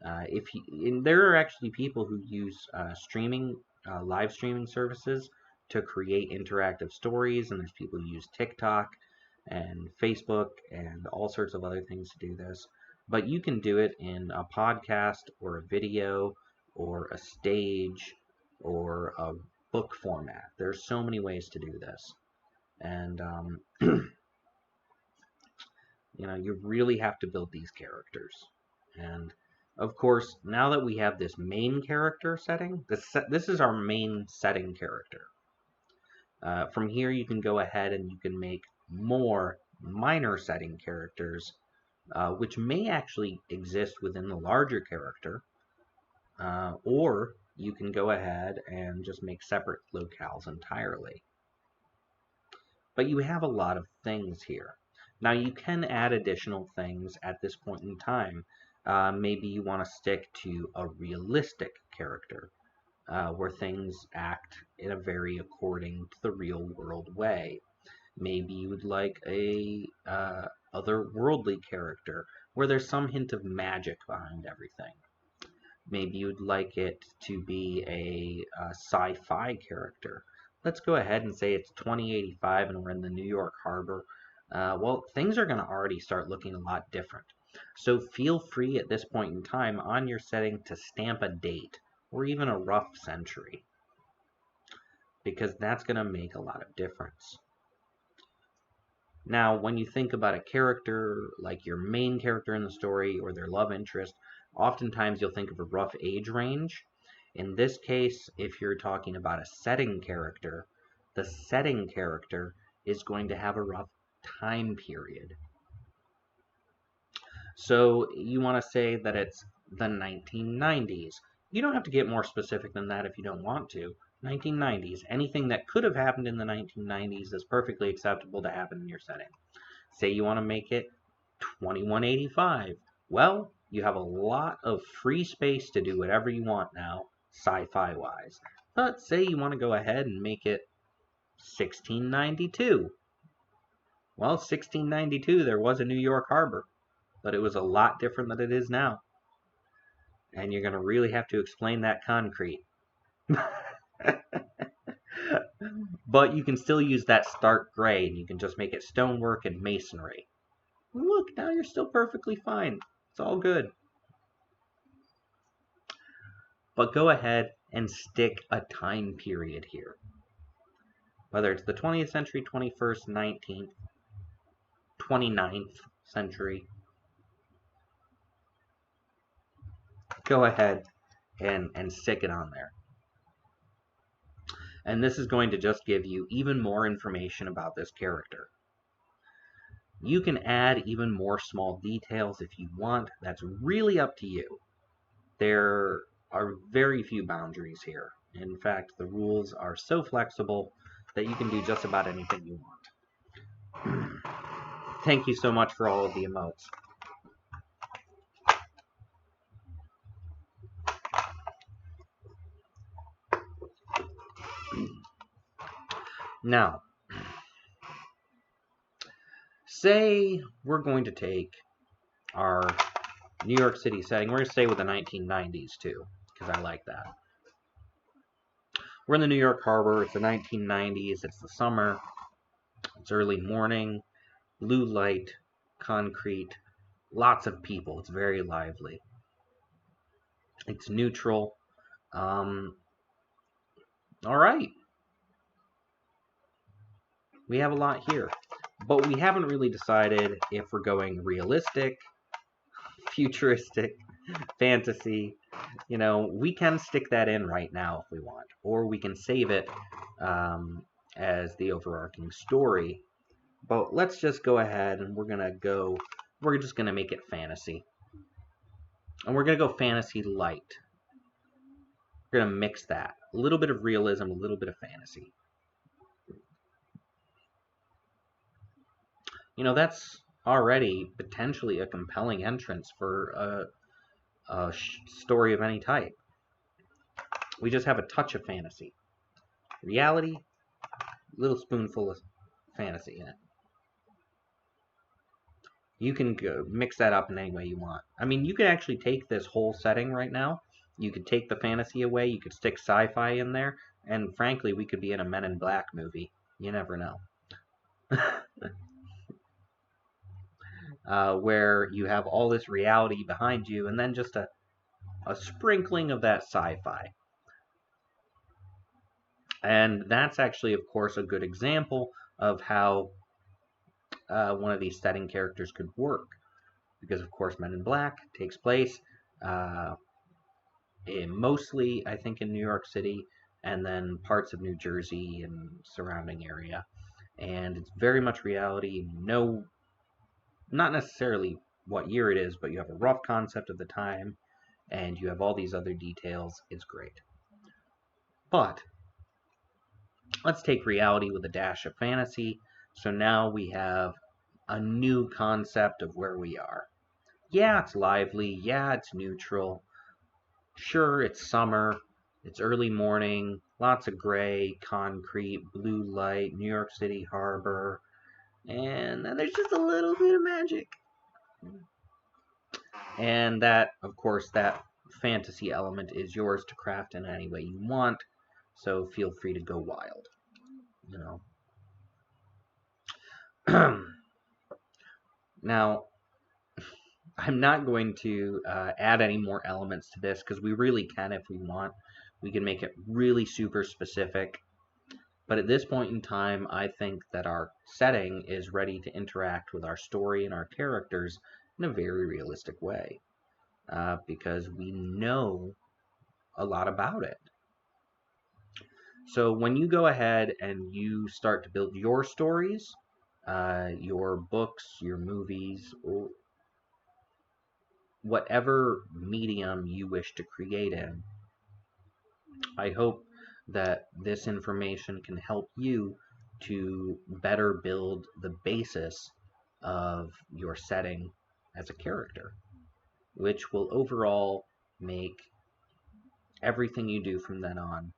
There are actually people who use live streaming services to create interactive stories, and there's people who use TikTok and Facebook and all sorts of other things to do this. But you can do it in a podcast or a video or a stage or a book format. There's so many ways to do this. And, you really have to build these characters. And, of course, now that we have this main character setting, this is our main setting character. From here, you can go ahead and you can make more minor setting characters, which may actually exist within the larger character. or you can go ahead and just make separate locales entirely. But you have a lot of things here. Now you can add additional things at this point in time. Maybe you want to stick to a realistic character, where things act in a very according to the real world way. Maybe you would like a otherworldly character where there's some hint of magic behind everything. Maybe you'd like it to be a sci-fi character. Let's go ahead and say it's 2085 and we're in the New York Harbor. Well, things are going to already start looking a lot different. So feel free at this point in time on your setting to stamp a date or even a rough century, because that's going to make a lot of difference. Now, when you think about a character like your main character in the story or their love interest, oftentimes you'll think of a rough age range. In this case, if you're talking about a setting character, the setting character is going to have a rough time period. So you want to say that it's the 1990s. You don't have to get more specific than that if you don't want to. 1990s. Anything that could have happened in the 1990s is perfectly acceptable to happen in your setting. Say you want to make it 2185. Well, you have a lot of free space to do whatever you want now, sci-fi wise. But say you want to go ahead and make it 1692. Well, 1692, there was a New York Harbor, but it was a lot different than it is now. And you're going to really have to explain that concrete. But you can still use that stark gray, and you can just make it stonework and masonry. Look, now you're still perfectly fine. It's all good. But go ahead and stick a time period here. Whether it's the 20th century, 21st, 19th, 29th century, go ahead and stick it on there. And this is going to just give you even more information about this character. You can add even more small details if you want. That's really up to you. There are very few boundaries here. In fact, the rules are so flexible that you can do just about anything you want. Thank you so much for all of the emotes. Now, say we're going to take our New York City setting. We're going to stay with the 1990s too, because I like that. We're in the New York Harbor. It's the 1990s. It's the summer. It's early morning. Blue light, concrete, lots of people. It's very lively. It's neutral. All right. We have a lot here, but we haven't really decided if we're going realistic, futuristic, fantasy. You know, we can stick that in right now if we want, or we can save it as the overarching story. But let's just go ahead and we're just gonna make it fantasy. And we're gonna go fantasy light. We're gonna mix that. A little bit of realism, a little bit of fantasy. You know, that's already potentially a compelling entrance for a story of any type. We just have a touch of fantasy. Reality, a little spoonful of fantasy in it. You can mix that up in any way you want. I mean, you could actually take this whole setting right now. You could take the fantasy away. You could stick sci-fi in there. And frankly, we could be in a Men in Black movie. You never know. Where you have all this reality behind you and then just a sprinkling of that sci-fi. And that's actually, of course, a good example of how one of these setting characters could work. Because, of course, Men in Black takes place mostly, I think, in New York City, and then parts of New Jersey and surrounding area. And it's very much reality. No, not necessarily what year it is, but you have a rough concept of the time. and you have all these other details. It's great. But let's take reality with a dash of fantasy. So now we have a new concept of where we are. Yeah, it's lively. Yeah, it's neutral. Sure, it's summer. It's early morning. Lots of gray, concrete, blue light, New York City harbor. And then there's just a little bit of magic. And that, of course, that fantasy element is yours to craft in any way you want. So feel free to go wild. You know. Now, I'm not going to add any more elements to this because we really can if we want. We can make it really super specific. But at this point in time, I think that our setting is ready to interact with our story and our characters in a very realistic way because we know a lot about it. So when you go ahead and you start to build your stories, your books, your movies, or whatever medium you wish to create in, I hope that this information can help you to better build the basis of your setting as a character, which will overall make everything you do from then on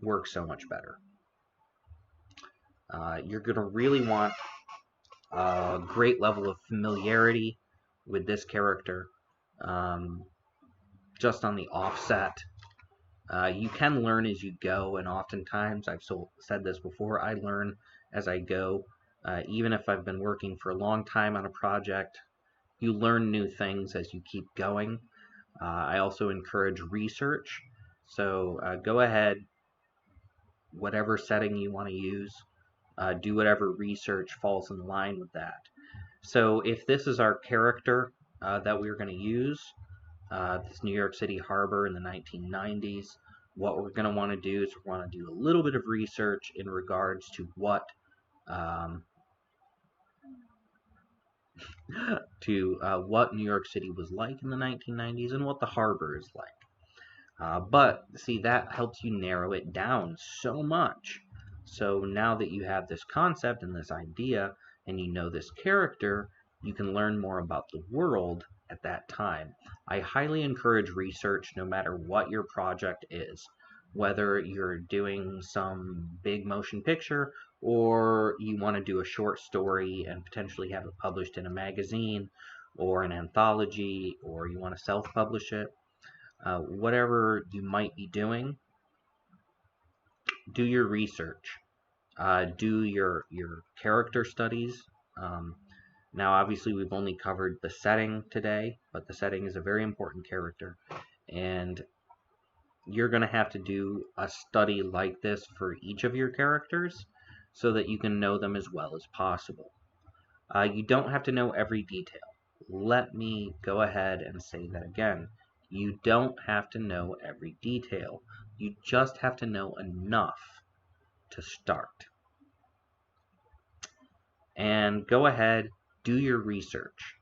work so much better. You're going to really want a great level of familiarity with this character just on the offset. You can learn as you go, and oftentimes, I've said this before, I learn as I go. Even if I've been working for a long time on a project, you learn new things as you keep going. I also encourage research, so go ahead, whatever setting you want to use, do whatever research falls in line with that. So if this is our character that we're going to use, this New York City harbor in the 1990s, what we're going to want to do is we want to do a little bit of research in regards to what what New York City was like in the 1990s and what the harbor is like. But see, that helps you narrow it down so much. So now that you have this concept and this idea and you know this character, you can learn more about the world at that time. I highly encourage research no matter what your project is, whether you're doing some big motion picture or you want to do a short story and potentially have it published in a magazine or an anthology, or you want to self-publish it. Whatever you might be doing, do your research. Do your character studies. Now, obviously, we've only covered the setting today, but the setting is a very important character, and you're going to have to do a study like this for each of your characters so that you can know them as well as possible. You don't have to know every detail. Let me go ahead and say that again. You don't have to know every detail. You just have to know enough to start. And go ahead, do your research.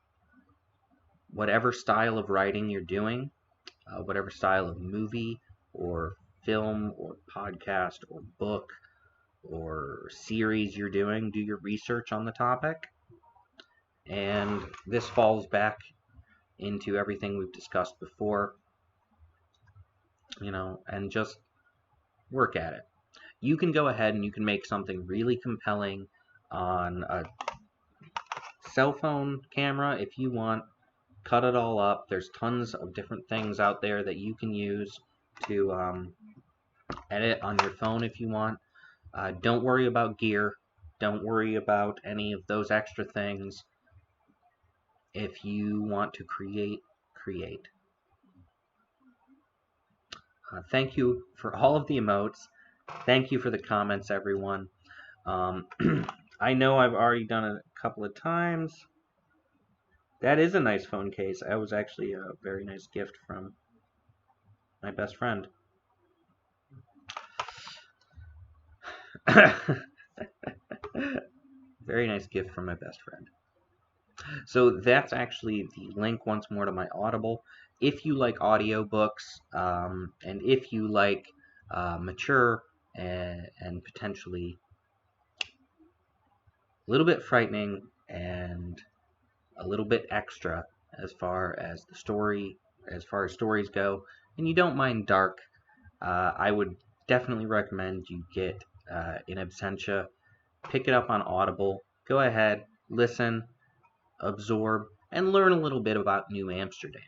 Whatever style of writing you're doing, whatever style of movie or film or podcast or book or series you're doing, do your research on the topic. And this falls back into everything we've discussed before, and just work at it. You can go ahead and you can make something really compelling on a cell phone camera if you want. Cut it all up. There's tons of different things out there that you can use to edit on your phone if you want. Don't worry about gear. Don't worry about any of those extra things. If you want to create. Thank you for all of the emotes. Thank you for the comments, everyone. I know I've already done it a couple of times. That is a nice phone case. That was actually a very nice gift from my best friend. Very nice gift from my best friend. So that's actually the link once more to my Audible. if you like audiobooks, and if you like mature and potentially a little bit frightening and a little bit extra as far as stories go, and you don't mind dark, I would definitely recommend you get In Absentia. Pick it up on Audible. Go ahead, listen, absorb, and learn a little bit about New Amsterdam.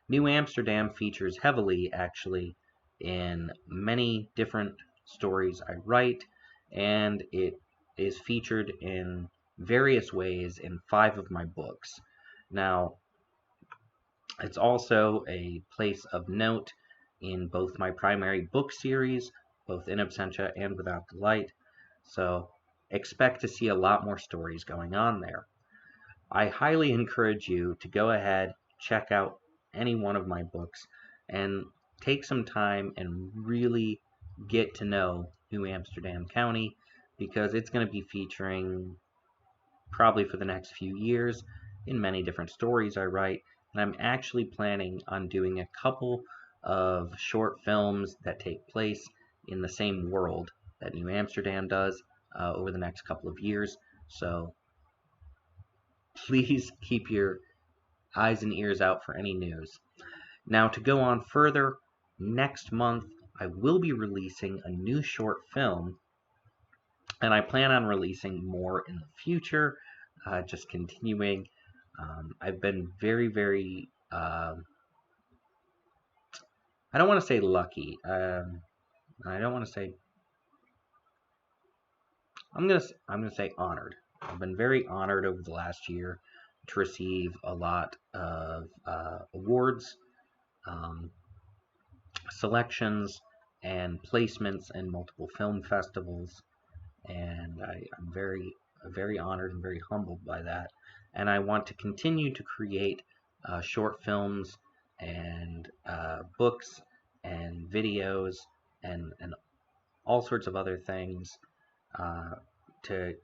New Amsterdam features heavily, actually, in many different stories I write, and it is featured in various ways in 5 of my books. Now, it's also a place of note in both my primary book series, both In Absentia and Without the Light, so expect to see a lot more stories going on there. I highly encourage you to go ahead, check out any one of my books, and take some time and really get to know New Amsterdam County, because it's going to be featuring probably for the next few years in many different stories I write. And I'm actually planning on doing a couple of short films that take place in the same world that New Amsterdam does over the next couple of years. So please keep your eyes and ears out for any news. Now, to go on further, next month I will be releasing a new short film, and I plan on releasing more in the future, just continuing. I've been very, very, I don't want to say lucky. I don't want to say, I'm gonna say honored. I've been very honored over the last year to receive a lot of awards, selections, and placements in multiple film festivals, and I'm very honored and very humbled by that. And I want to continue to create short films and books and videos and all sorts of other things to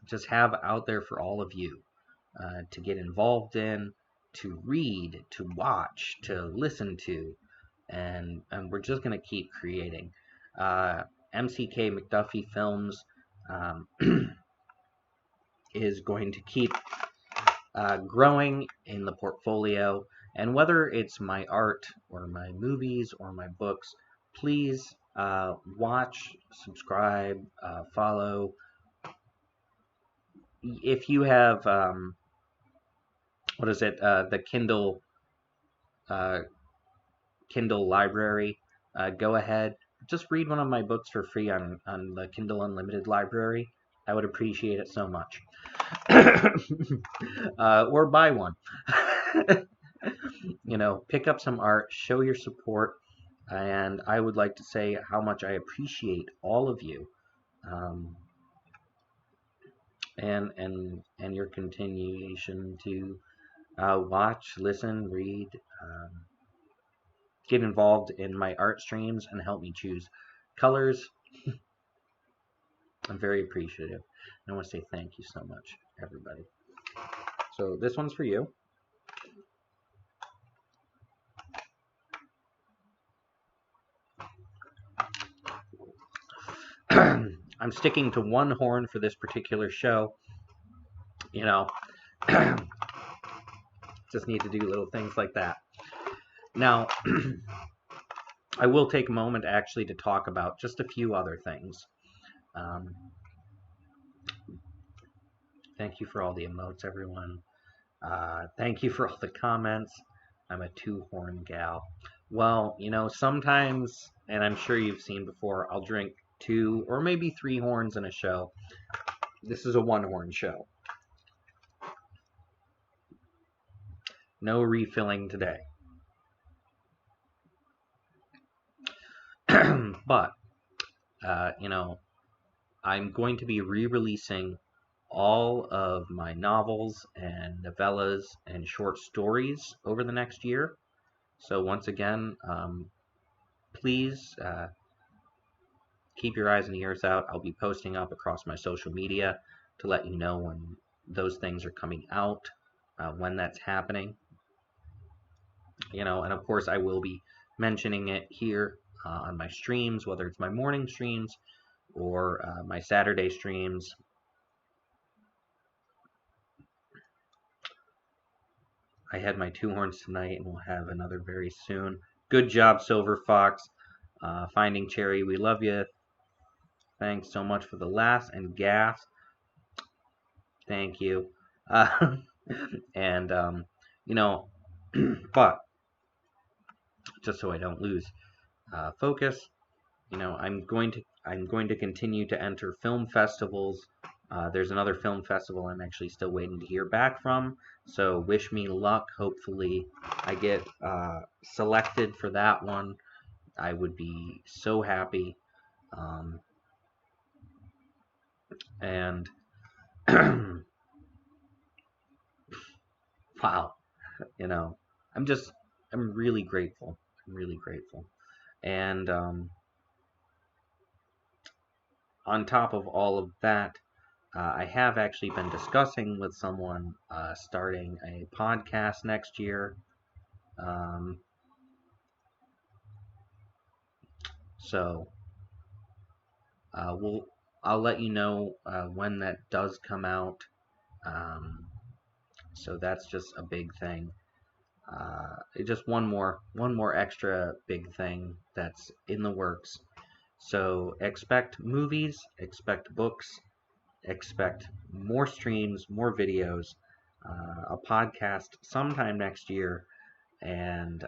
just have out there for all of you to get involved in, to read, to watch, to listen to, and we're just going to keep creating. MCK McDuffie Films is going to keep growing in the portfolio, and whether it's my art or my movies or my books, please watch, subscribe, follow. If you have the Kindle library, go ahead, just read one of my books for free on the Kindle Unlimited library. I would appreciate it so much. Or buy one. Pick up some art, show your support, and I would like to say how much I appreciate all of you, and your continuation to watch, listen, read, get involved in my art streams, and help me choose colors. I'm very appreciative. I want to say thank you so much, everybody. So this one's for you. I'm sticking to one horn for this particular show. Just need to do little things like that. Now, I will take a moment actually to talk about just a few other things. Thank you for all the emotes, everyone. Thank you for all the comments. I'm a 2-horn gal. Well, sometimes, and I'm sure you've seen before, I'll drink 2 or maybe 3 horns in a show. This is a 1-horn show. No refilling today. But, I'm going to be re-releasing all of my novels and novellas and short stories over the next year. So once again, please keep your eyes and ears out. I'll be posting up across my social media to let you know when those things are coming out, when that's happening. You know, and of course I will be mentioning it here on my streams, whether it's my morning streams or my Saturday streams. I had my 2 horns tonight, and we'll have another very soon. Good job, Silver Fox. Finding Cherry, we love you. Thanks so much for the laughs and gas. Thank you. And you know, but just so I don't lose focus, you know, I'm going to continue to enter film festivals. There's another film festival I'm actually still waiting to hear back from. So wish me luck. Hopefully, I get selected for that one. I would be so happy. And wow, you know, I'm really grateful. I'm really grateful. And on top of all of that, I have actually been discussing with someone starting a podcast next year. So I'll let you know when that does come out. So that's just a big thing. Just one more extra big thing that's in the works. So expect movies, expect books, expect more streams, more videos, a podcast sometime next year, and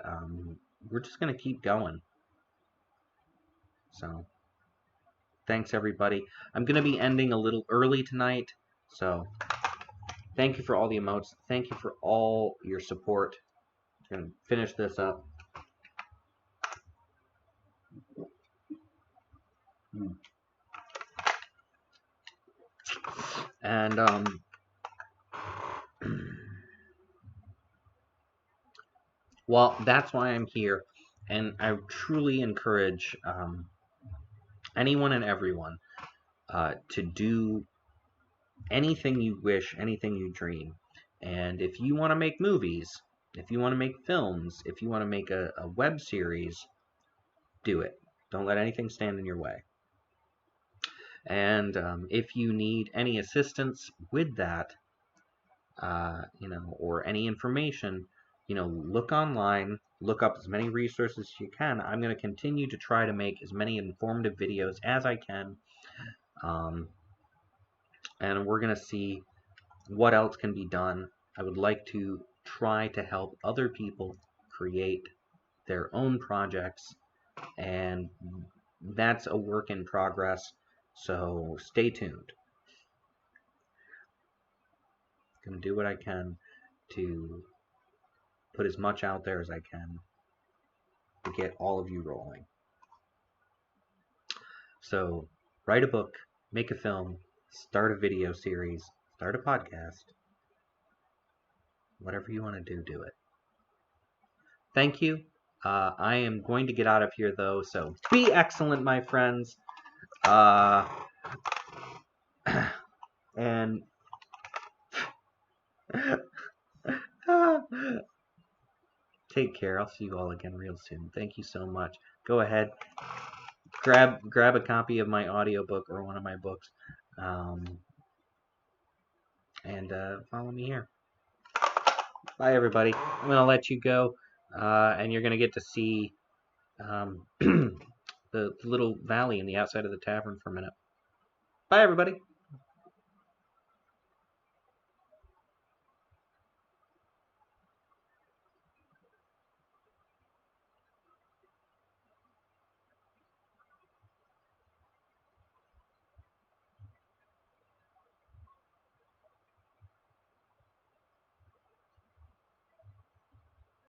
we're just going to keep going. So thanks, everybody. I'm going to be ending a little early tonight, so thank you for all the emotes. Thank you for all your support. I'm going to finish this up. And well, that's why I'm here, and I truly encourage anyone and everyone to do anything you wish, anything you dream. And if you want to make movies, if you want to make films, if you want to make a web series, do it. Don't let anything stand in your way. And if you need any assistance with that, you know, or any information, you know, look online, look up as many resources as you can. I'm going to continue to try to make as many informative videos as I can. And we're going to see what else can be done. I would like to try to help other people create their own projects, and that's a work in progress, so stay tuned. I'm going to do what I can to put as much out there as I can to get all of you rolling. So write a book, make a film, start a video series, start a podcast. Whatever you want to do, do it. Thank you. I am going to get out of here, though, so be excellent, my friends. And take care. I'll see you all again real soon. Thank you so much. Go ahead, grab a copy of my audiobook or one of my books, and follow me here. Bye, everybody. I'm gonna let you go, and you're gonna get to see the little valley in the outside of the tavern for a minute. Bye, everybody.